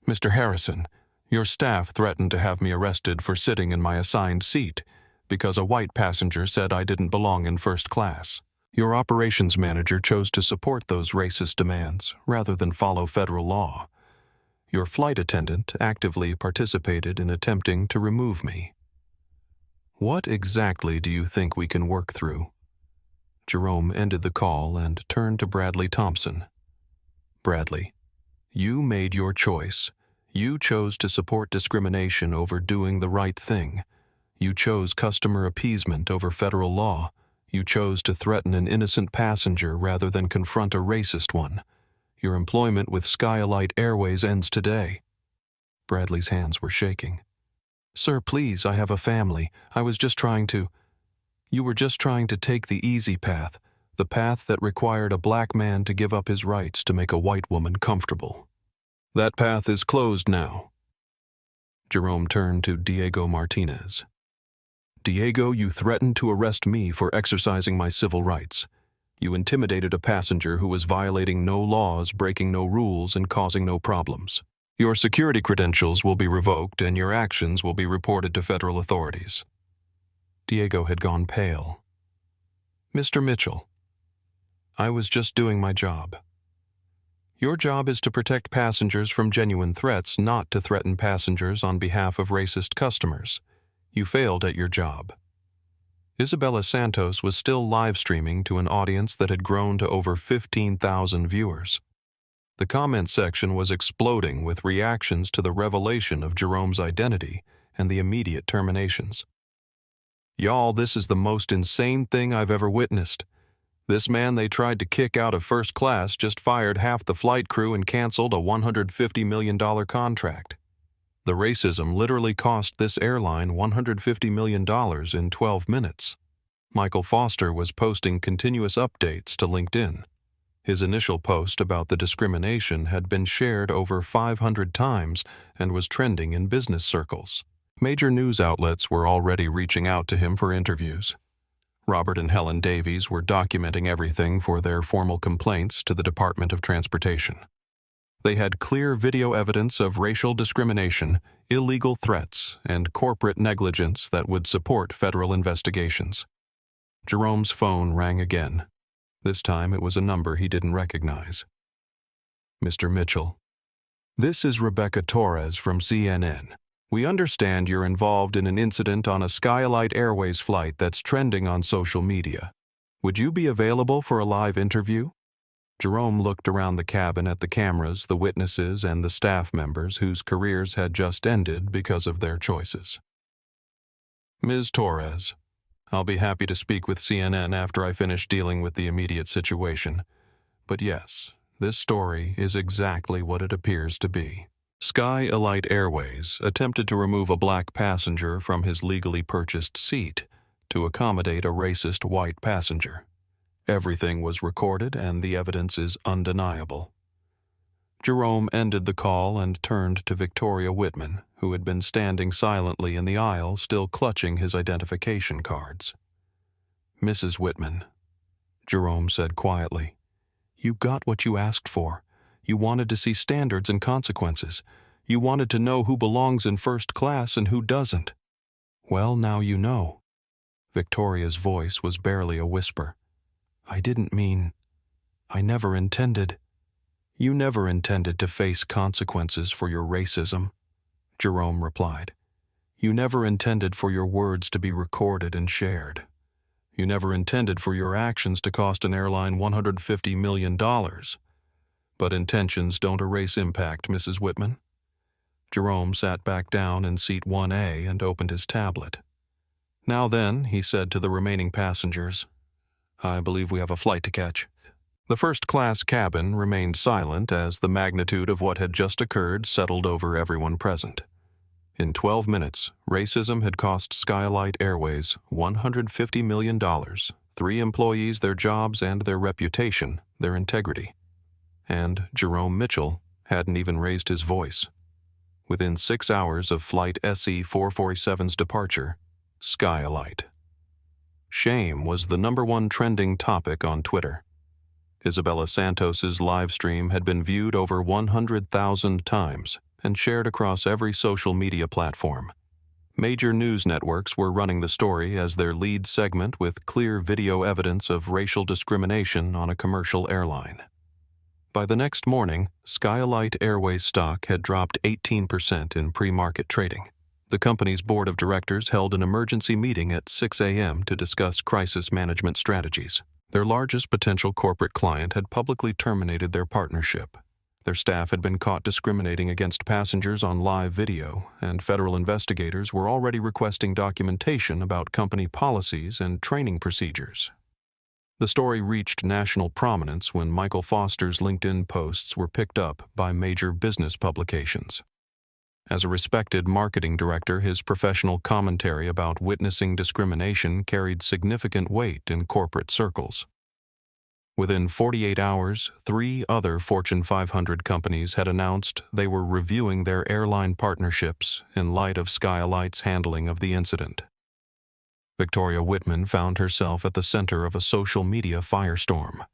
[SPEAKER 1] Mr. Harrison, your staff threatened to have me arrested for sitting in my assigned seat because a white passenger said I didn't belong in first class. Your operations manager chose to support those racist demands rather than follow federal law. Your flight attendant actively participated in attempting to remove me. What exactly do you think we can work through? Jerome ended the call and turned to Bradley Thompson. Bradley, you made your choice. You chose to support discrimination over doing the right thing. You chose customer appeasement over federal law. You chose to threaten an innocent passenger rather than confront a racist one. Your employment with Skylight Airways ends today. Bradley's hands were shaking. Sir, please, I have a family. You were just trying to take the easy path, the path that required a black man to give up his rights to make a white woman comfortable. That path is closed now. Jerome turned to Diego Martinez. Diego, you threatened to arrest me for exercising my civil rights. You intimidated a passenger who was violating no laws, breaking no rules, and causing no problems. Your security credentials will be revoked and your actions will be reported to federal authorities. Diego had gone pale. Mr. Mitchell, I was just doing my job. Your job is to protect passengers from genuine threats, not to threaten passengers on behalf of racist customers. You failed at your job. Isabella Santos was still live streaming to an audience that had grown to over 15,000 viewers. The comment section was exploding with reactions to the revelation of Jerome's identity and the immediate terminations. Y'all, this is the most insane thing I've ever witnessed. This man they tried to kick out of first class just fired half the flight crew and canceled a $150 million contract. The racism literally cost this airline $150 million in 12 minutes. Michael Foster was posting continuous updates to LinkedIn. His initial post about the discrimination had been shared over 500 times and was trending in business circles. Major news outlets were already reaching out to him for interviews. Robert and Helen Davies were documenting everything for their formal complaints to the Department of Transportation. They had clear video evidence of racial discrimination, illegal threats, and corporate negligence that would support federal investigations. Jerome's phone rang again. This time it was a number he didn't recognize. Mr. Mitchell, this is Rebecca Torres from CNN. We understand you're involved in an incident on a Skylight Airways flight that's trending on social media. Would you be available for a live interview?" Jerome looked around the cabin at the cameras, the witnesses, and the staff members whose careers had just ended because of their choices. "Ms. Torres, I'll be happy to speak with CNN after I finish dealing with the immediate situation. But yes, this story is exactly what it appears to be. Skylight Airways attempted to remove a black passenger from his legally purchased seat to accommodate a racist white passenger. Everything was recorded and the evidence is undeniable." Jerome ended the call and turned to Victoria Whitman, who had been standing silently in the aisle, still clutching his identification cards. "Mrs. Whitman," Jerome said quietly, "you got what you asked for. You wanted to see standards and consequences. You wanted to know who belongs in first class and who doesn't. Well, now you know." Victoria's voice was barely a whisper. I never intended." "You never intended to face consequences for your racism," Jerome replied. "You never intended for your words to be recorded and shared. You never intended for your actions to cost an airline $150 million. But intentions don't erase impact, Mrs. Whitman." Jerome sat back down in seat 1A and opened his tablet. "Now then," he said to the remaining passengers, "I believe we have a flight to catch." The first-class cabin remained silent as the magnitude of what had just occurred settled over everyone present. In 12 minutes, racism had cost Skylight Airways $150 million, 3 employees their jobs and their reputation, their integrity. And Jerome Mitchell hadn't even raised his voice. Within 6 hours of Flight SE-447's departure, Skylight. Shame was the #1 trending topic on Twitter. Isabella Santos's livestream had been viewed over 100,000 times and shared across every social media platform. Major news networks were running the story as their lead segment with clear video evidence of racial discrimination on a commercial airline. By the next morning, Skylight Airways stock had dropped 18% in pre-market trading. The company's board of directors held an emergency meeting at 6 a.m. to discuss crisis management strategies. Their largest potential corporate client had publicly terminated their partnership. Their staff had been caught discriminating against passengers on live video, and federal investigators were already requesting documentation about company policies and training procedures. The story reached national prominence when Michael Foster's LinkedIn posts were picked up by major business publications. As a respected marketing director, his professional commentary about witnessing discrimination carried significant weight in corporate circles. Within 48 hours, 3 other Fortune 500 companies had announced they were reviewing their airline partnerships in light of Skylight's handling of the incident. Victoria Whitman found herself at the center of a social media firestorm.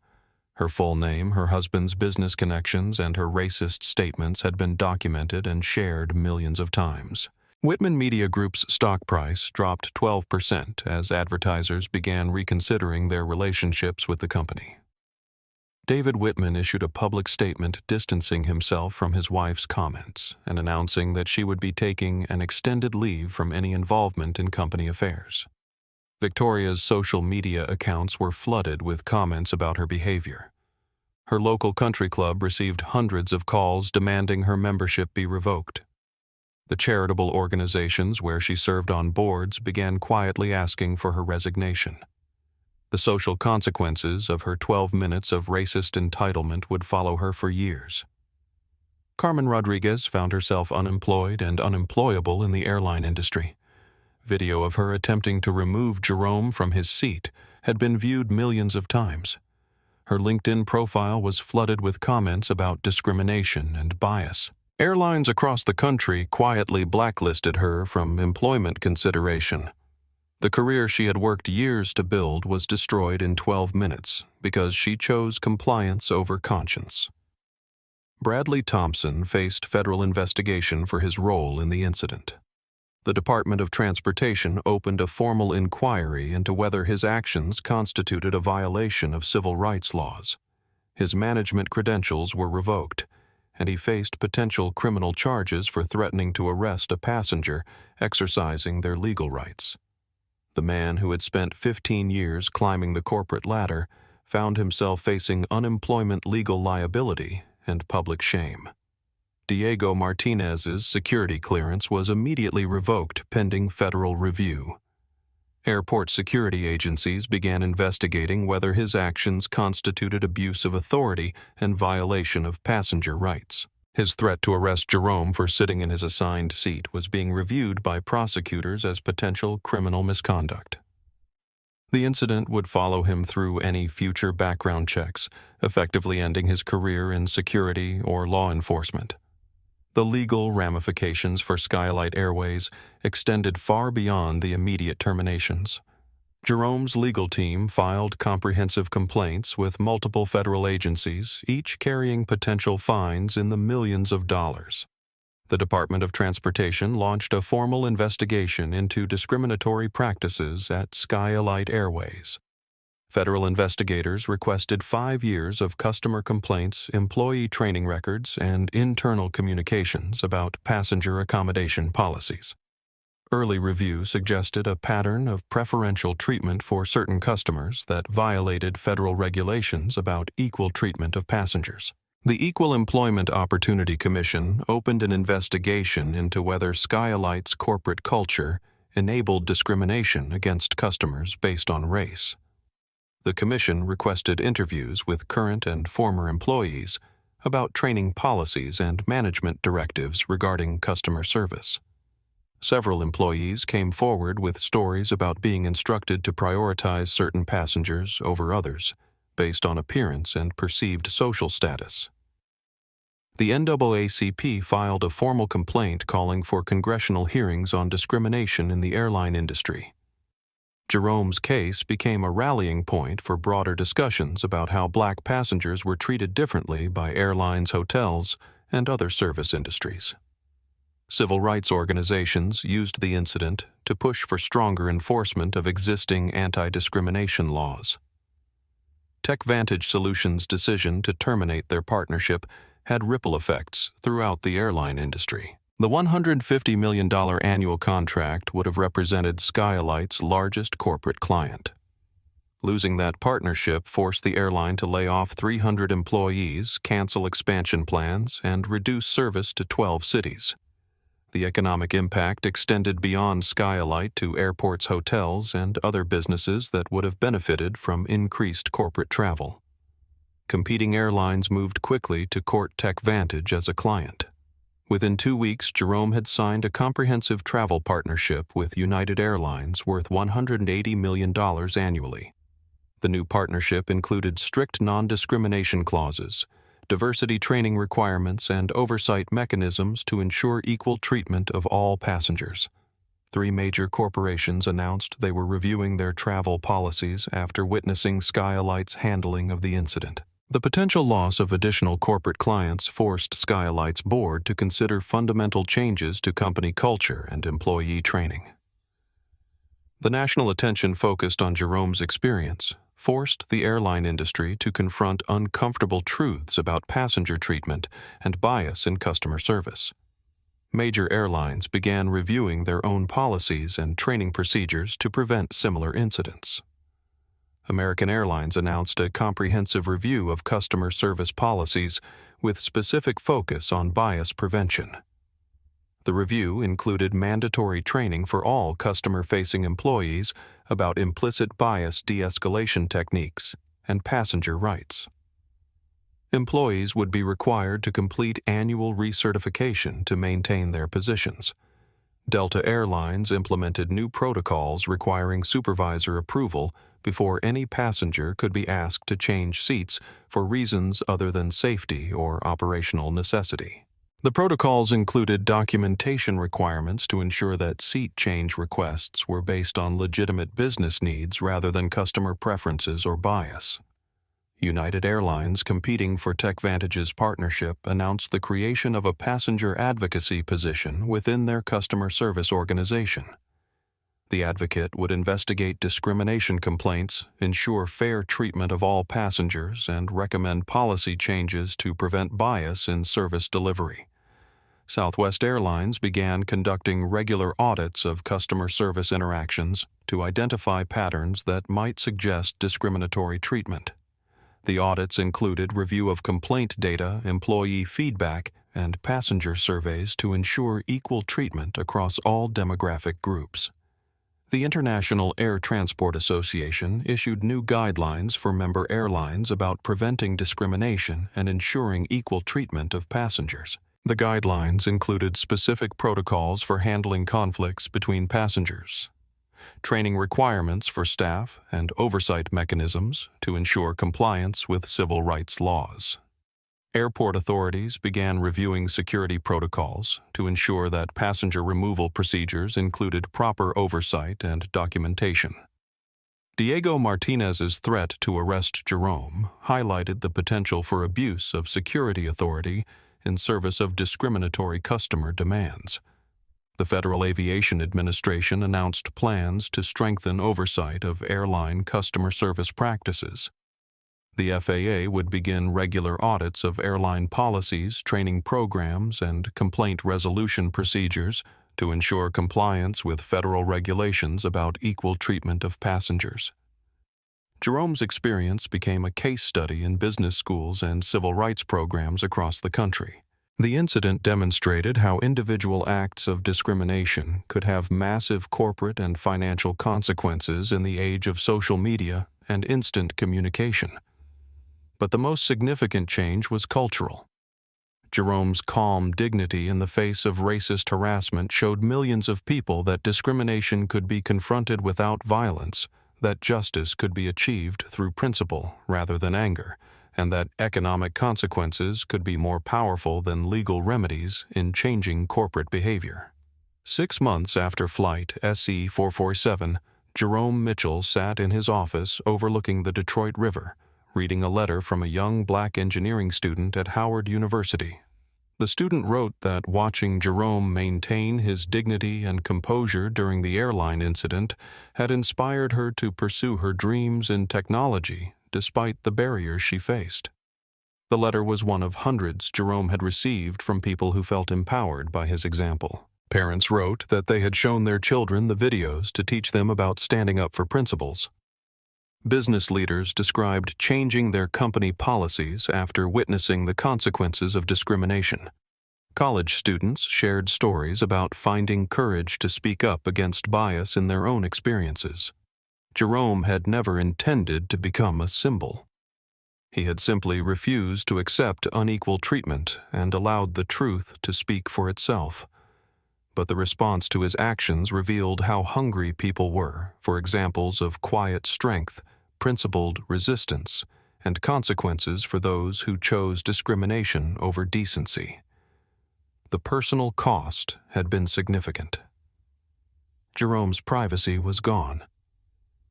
[SPEAKER 1] Her full name, her husband's business connections, and her racist statements had been documented and shared millions of times. Whitman Media Group's stock price dropped 12% as advertisers began reconsidering their relationships with the company. David Whitman issued a public statement distancing himself from his wife's comments and announcing that she would be taking an extended leave from any involvement in company affairs. Victoria's social media accounts were flooded with comments about her behavior. Her local country club received hundreds of calls demanding her membership be revoked. The charitable organizations where she served on boards began quietly asking for her resignation. The social consequences of her 12 minutes of racist entitlement would follow her for years. Carmen Rodriguez found herself unemployed and unemployable in the airline industry. Video of her attempting to remove Jerome from his seat had been viewed millions of times. Her LinkedIn profile was flooded with comments about discrimination and bias. Airlines across the country quietly blacklisted her from employment consideration. The career she had worked years to build was destroyed in 12 minutes because she chose compliance over conscience. Bradley Thompson faced federal investigation for his role in the incident. The Department of Transportation opened a formal inquiry into whether his actions constituted a violation of civil rights laws. His management credentials were revoked, and he faced potential criminal charges for threatening to arrest a passenger exercising their legal rights. The man, who had spent 15 years climbing the corporate ladder, found himself facing unemployment legal liability and public shame. Diego Martinez's security clearance was immediately revoked pending federal review. Airport security agencies began investigating whether his actions constituted abuse of authority and violation of passenger rights. His threat to arrest Jerome for sitting in his assigned seat was being reviewed by prosecutors as potential criminal misconduct. The incident would follow him through any future background checks, effectively ending his career in security or law enforcement. The legal ramifications for Skylight Airways extended far beyond the immediate terminations. Jerome's legal team filed comprehensive complaints with multiple federal agencies, each carrying potential fines in the millions of dollars. The Department of Transportation launched a formal investigation into discriminatory practices at Skylight Airways. Federal investigators requested 5 years of customer complaints, employee training records, and internal communications about passenger accommodation policies. Early review suggested a pattern of preferential treatment for certain customers that violated federal regulations about equal treatment of passengers. The Equal Employment Opportunity Commission opened an investigation into whether Skylight's corporate culture enabled discrimination against customers based on race. The commission requested interviews with current and former employees about training policies and management directives regarding customer service. Several employees came forward with stories about being instructed to prioritize certain passengers over others, based on appearance and perceived social status. The NAACP filed a formal complaint calling for congressional hearings on discrimination in the airline industry. Jerome's case became a rallying point for broader discussions about how black passengers were treated differently by airlines, hotels, and other service industries. Civil rights organizations used the incident to push for stronger enforcement of existing anti-discrimination laws. TechVantage Solutions' decision to terminate their partnership had ripple effects throughout the airline industry. The $150 million annual contract would have represented Skylight's largest corporate client. Losing that partnership forced the airline to lay off 300 employees, cancel expansion plans, and reduce service to 12 cities. The economic impact extended beyond Skylight to airports, hotels, and other businesses that would have benefited from increased corporate travel. Competing airlines moved quickly to court TechVantage as a client. Within 2 weeks, Jerome had signed a comprehensive travel partnership with United Airlines worth $180 million annually. The new partnership included strict non-discrimination clauses, diversity training requirements, and oversight mechanisms to ensure equal treatment of all passengers. 3 major corporations announced they were reviewing their travel policies after witnessing Skylight's handling of the incident. The potential loss of additional corporate clients forced Skylight's board to consider fundamental changes to company culture and employee training. The national attention focused on Jerome's experience forced the airline industry to confront uncomfortable truths about passenger treatment and bias in customer service. Major airlines began reviewing their own policies and training procedures to prevent similar incidents. American Airlines announced a comprehensive review of customer service policies with specific focus on bias prevention. The review included mandatory training for all customer-facing employees about implicit bias de-escalation techniques and passenger rights. Employees would be required to complete annual recertification to maintain their positions. Delta Airlines implemented new protocols requiring supervisor approval before any passenger could be asked to change seats for reasons other than safety or operational necessity. The protocols included documentation requirements to ensure that seat change requests were based on legitimate business needs rather than customer preferences or bias. United Airlines, competing for TechVantage's partnership, announced the creation of a passenger advocacy position within their customer service organization. The advocate would investigate discrimination complaints, ensure fair treatment of all passengers, and recommend policy changes to prevent bias in service delivery. Southwest Airlines began conducting regular audits of customer service interactions to identify patterns that might suggest discriminatory treatment. The audits included review of complaint data, employee feedback, and passenger surveys to ensure equal treatment across all demographic groups. The International Air Transport Association issued new guidelines for member airlines about preventing discrimination and ensuring equal treatment of passengers. The guidelines included specific protocols for handling conflicts between passengers, training requirements for staff, and oversight mechanisms to ensure compliance with civil rights laws. Airport authorities began reviewing security protocols to ensure that passenger removal procedures included proper oversight and documentation. Diego Martinez's threat to arrest Jerome highlighted the potential for abuse of security authority in service of discriminatory customer demands. The Federal Aviation Administration announced plans to strengthen oversight of airline customer service practices. The FAA would begin regular audits of airline policies, training programs, and complaint resolution procedures to ensure compliance with federal regulations about equal treatment of passengers. Jerome's experience became a case study in business schools and civil rights programs across the country. The incident demonstrated how individual acts of discrimination could have massive corporate and financial consequences in the age of social media and instant communication. But the most significant change was cultural. Jerome's calm dignity in the face of racist harassment showed millions of people that discrimination could be confronted without violence, that justice could be achieved through principle rather than anger, and that economic consequences could be more powerful than legal remedies in changing corporate behavior. 6 months after Flight SE-447, Jerome Mitchell sat in his office overlooking the Detroit River, reading a letter from a young black engineering student at Howard University. The student wrote that watching Jerome maintain his dignity and composure during the airline incident had inspired her to pursue her dreams in technology despite the barriers she faced. The letter was one of hundreds Jerome had received from people who felt empowered by his example. Parents wrote that they had shown their children the videos to teach them about standing up for principles. Business leaders described changing their company policies after witnessing the consequences of discrimination. College students shared stories about finding courage to speak up against bias in their own experiences. Jerome had never intended to become a symbol. He had simply refused to accept unequal treatment and allowed the truth to speak for itself. But the response to his actions revealed how hungry people were for examples of quiet strength, principled resistance, and consequences for those who chose discrimination over decency. The personal cost had been significant. Jerome's privacy was gone.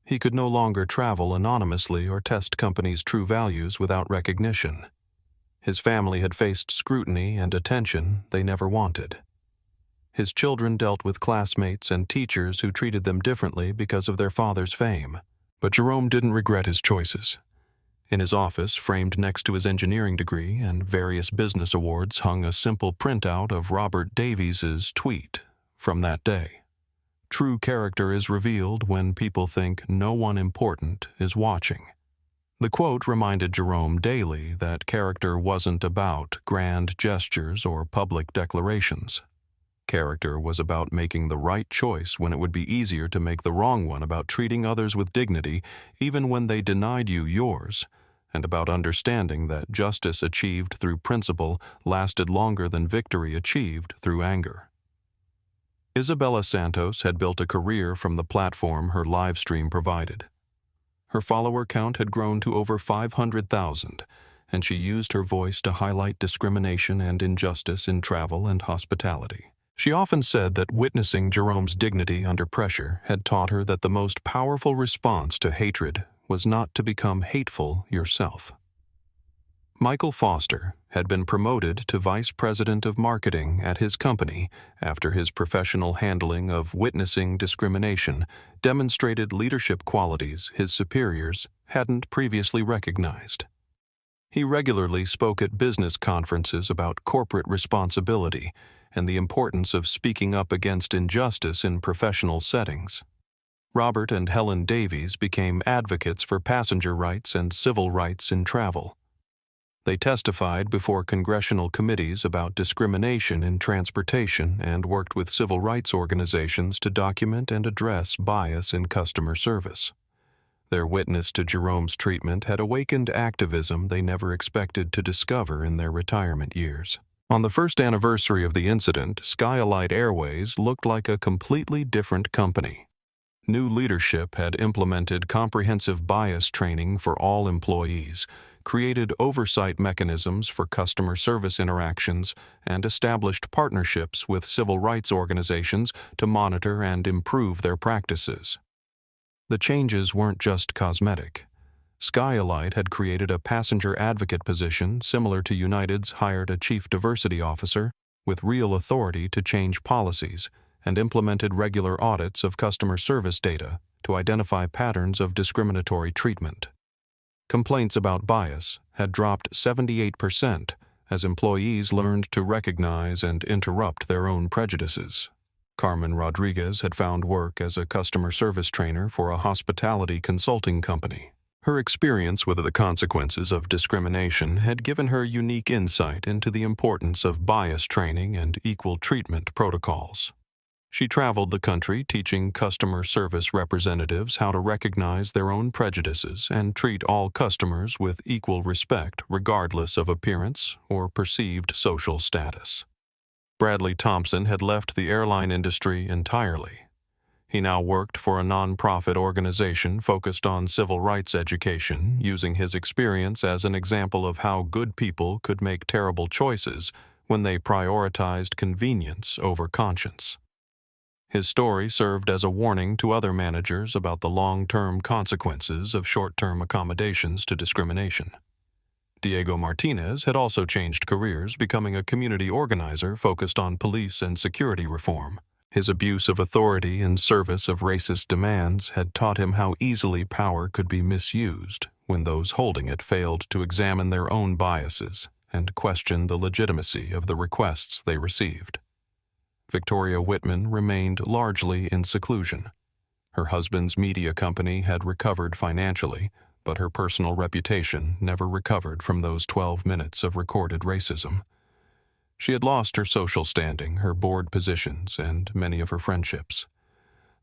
[SPEAKER 1] He could no longer travel anonymously or test companies' true values without recognition. His family had faced scrutiny and attention they never wanted. His children dealt with classmates and teachers who treated them differently because of their father's fame. But Jerome didn't regret his choices. In his office, framed next to his engineering degree and various business awards, hung a simple printout of Robert Davies's tweet from that day. True character is revealed when people think no one important is watching. The quote reminded Jerome daily that character wasn't about grand gestures or public declarations. Character was about making the right choice when it would be easier to make the wrong one, about treating others with dignity even when they denied you yours, and about understanding that justice achieved through principle lasted longer than victory achieved through anger. Isabella Santos had built a career from the platform her livestream provided. Her follower count had grown to over 500,000, and she used her voice to highlight discrimination and injustice in travel and hospitality. She often said that witnessing Jerome's dignity under pressure had taught her that the most powerful response to hatred was not to become hateful yourself. Michael Foster had been promoted to Vice President of Marketing at his company after his professional handling of witnessing discrimination demonstrated leadership qualities his superiors hadn't previously recognized. He regularly spoke at business conferences about corporate responsibility and the importance of speaking up against injustice in professional settings. Robert and Helen Davies became advocates for passenger rights and civil rights in travel. They testified before congressional committees about discrimination in transportation and worked with civil rights organizations to document and address bias in customer service. Their witness to Jerome's treatment had awakened activism they never expected to discover in their retirement years. On the first anniversary of the incident, Skyalite Airways looked like a completely different company. New leadership had implemented comprehensive bias training for all employees, created oversight mechanisms for customer service interactions, and established partnerships with civil rights organizations to monitor and improve their practices. The changes weren't just cosmetic. Skyalite had created a passenger advocate position similar to United's hired a chief diversity officer with real authority to change policies and implemented regular audits of customer service data to identify patterns of discriminatory treatment. Complaints about bias had dropped 78% as employees learned to recognize and interrupt their own prejudices. Carmen Rodriguez had found work as a customer service trainer for a hospitality consulting company. Her experience with the consequences of discrimination had given her unique insight into the importance of bias training and equal treatment protocols. She traveled the country teaching customer service representatives how to recognize their own prejudices and treat all customers with equal respect regardless of appearance or perceived social status. Bradley Thompson had left the airline industry entirely. He now worked for a nonprofit organization focused on civil rights education, using his experience as an example of how good people could make terrible choices when they prioritized convenience over conscience. His story served as a warning to other managers about the long-term consequences of short-term accommodations to discrimination. Diego Martinez had also changed careers, becoming a community organizer focused on police and security reform. His abuse of authority in service of racist demands had taught him how easily power could be misused when those holding it failed to examine their own biases and question the legitimacy of the requests they received. Victoria Whitman remained largely in seclusion. Her husband's media company had recovered financially, but her personal reputation never recovered from those 12 minutes of recorded racism. She had lost her social standing, her board positions, and many of her friendships.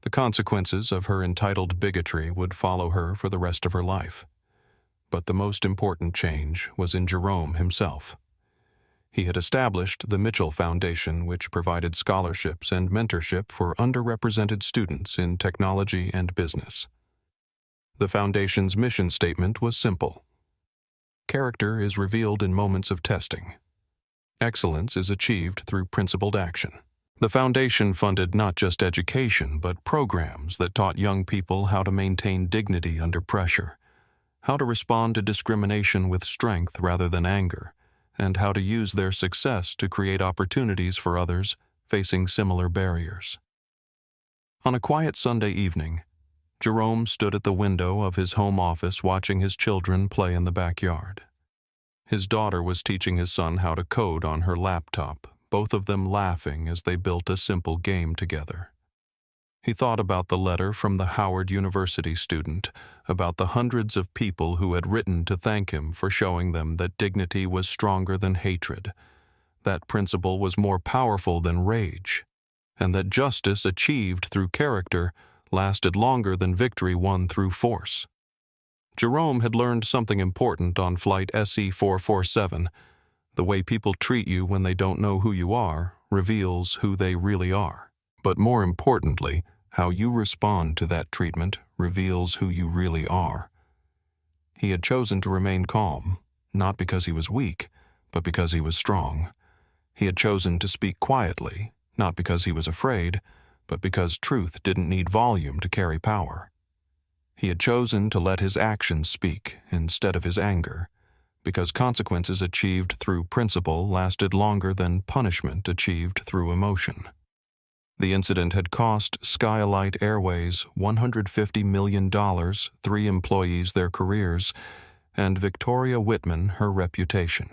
[SPEAKER 1] The consequences of her entitled bigotry would follow her for the rest of her life. But the most important change was in Jerome himself. He had established the Mitchell Foundation, which provided scholarships and mentorship for underrepresented students in technology and business. The foundation's mission statement was simple. Character is revealed in moments of testing. Excellence is achieved through principled action. The foundation funded not just education, but programs that taught young people how to maintain dignity under pressure, how to respond to discrimination with strength rather than anger, and how to use their success to create opportunities for others facing similar barriers. On a quiet Sunday evening, Jerome stood at the window of his home office watching his children play in the backyard. His daughter was teaching his son how to code on her laptop, both of them laughing as they built a simple game together. He thought about the letter from the Howard University student, about the hundreds of people who had written to thank him for showing them that dignity was stronger than hatred, that principle was more powerful than rage, and that justice achieved through character lasted longer than victory won through force. Jerome had learned something important on Flight SE-447. The way people treat you when they don't know who you are reveals who they really are. But more importantly, how you respond to that treatment reveals who you really are. He had chosen to remain calm, not because he was weak, but because he was strong. He had chosen to speak quietly, not because he was afraid, but because truth didn't need volume to carry power. He had chosen to let his actions speak instead of his anger, because consequences achieved through principle lasted longer than punishment achieved through emotion. The incident had cost Skylight Airways $150 million, 3 employees their careers, and Victoria Whitman her reputation.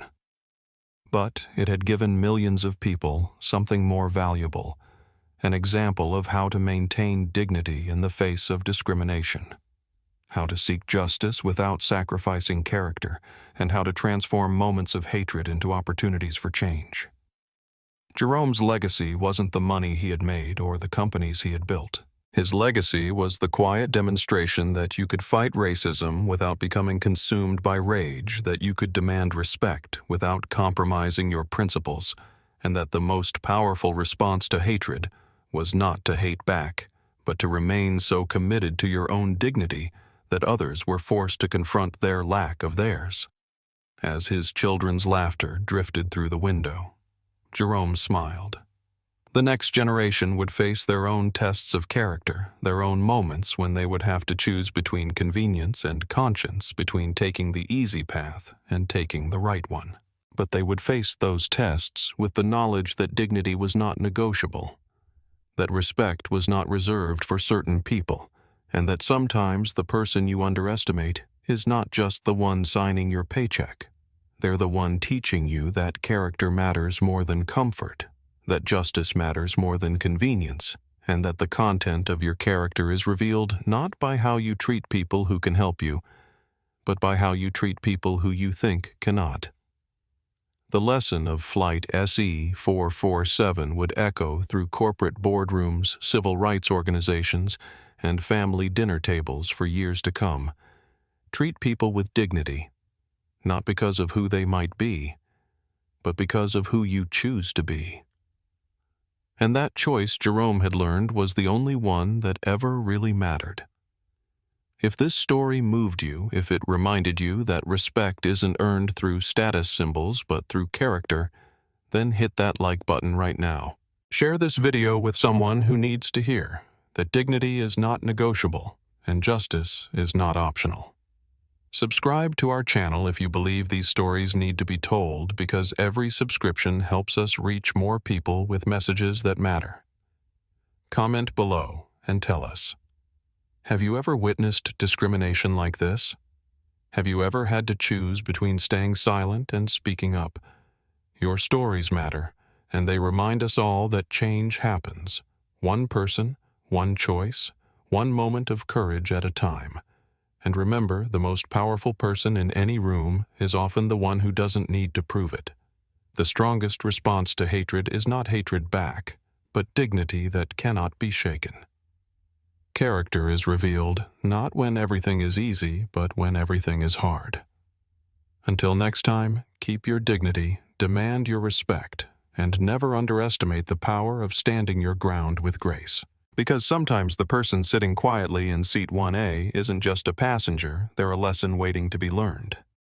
[SPEAKER 1] But it had given millions of people something more valuable, an example of how to maintain dignity in the face of discrimination, how to seek justice without sacrificing character, and how to transform moments of hatred into opportunities for change. Jerome's legacy wasn't the money he had made or the companies he had built. His legacy was the quiet demonstration that you could fight racism without becoming consumed by rage, that you could demand respect without compromising your principles, and that the most powerful response to hatred was not to hate back, but to remain so committed to your own dignity that others were forced to confront their lack of theirs. As his children's laughter drifted through the window, Jerome smiled. The next generation would face their own tests of character, their own moments when they would have to choose between convenience and conscience, between taking the easy path and taking the right one. But they would face those tests with the knowledge that dignity was not negotiable, that respect was not reserved for certain people, and that sometimes the person you underestimate is not just the one signing your paycheck. They're the one teaching you that character matters more than comfort, that justice matters more than convenience, and that the content of your character is revealed not by how you treat people who can help you, but by how you treat people who you think cannot. The lesson of Flight SE 447 would echo through corporate boardrooms, civil rights organizations, and family dinner tables for years to come. Treat people with dignity, not because of who they might be, but because of who you choose to be. And that choice, Jerome had learned, was the only one that ever really mattered. If this story moved you, if it reminded you that respect isn't earned through status symbols but through character, then hit that like button right now. Share this video with someone who needs to hear that dignity is not negotiable and justice is not optional. Subscribe to our channel if you believe these stories need to be told, because every subscription helps us reach more people with messages that matter. Comment below and tell us. Have you ever witnessed discrimination like this? Have you ever had to choose between staying silent and speaking up? Your stories matter, and they remind us all that change happens. One person, one choice, one moment of courage at a time. And remember, the most powerful person in any room is often the one who doesn't need to prove it. The strongest response to hatred is not hatred back, but dignity that cannot be shaken. Character is revealed not when everything is easy, but when everything is hard. Until next time, keep your dignity, demand your respect, and never underestimate the power of standing your ground with grace. Because sometimes the person sitting quietly in seat 1A isn't just a passenger, they're a lesson waiting to be learned.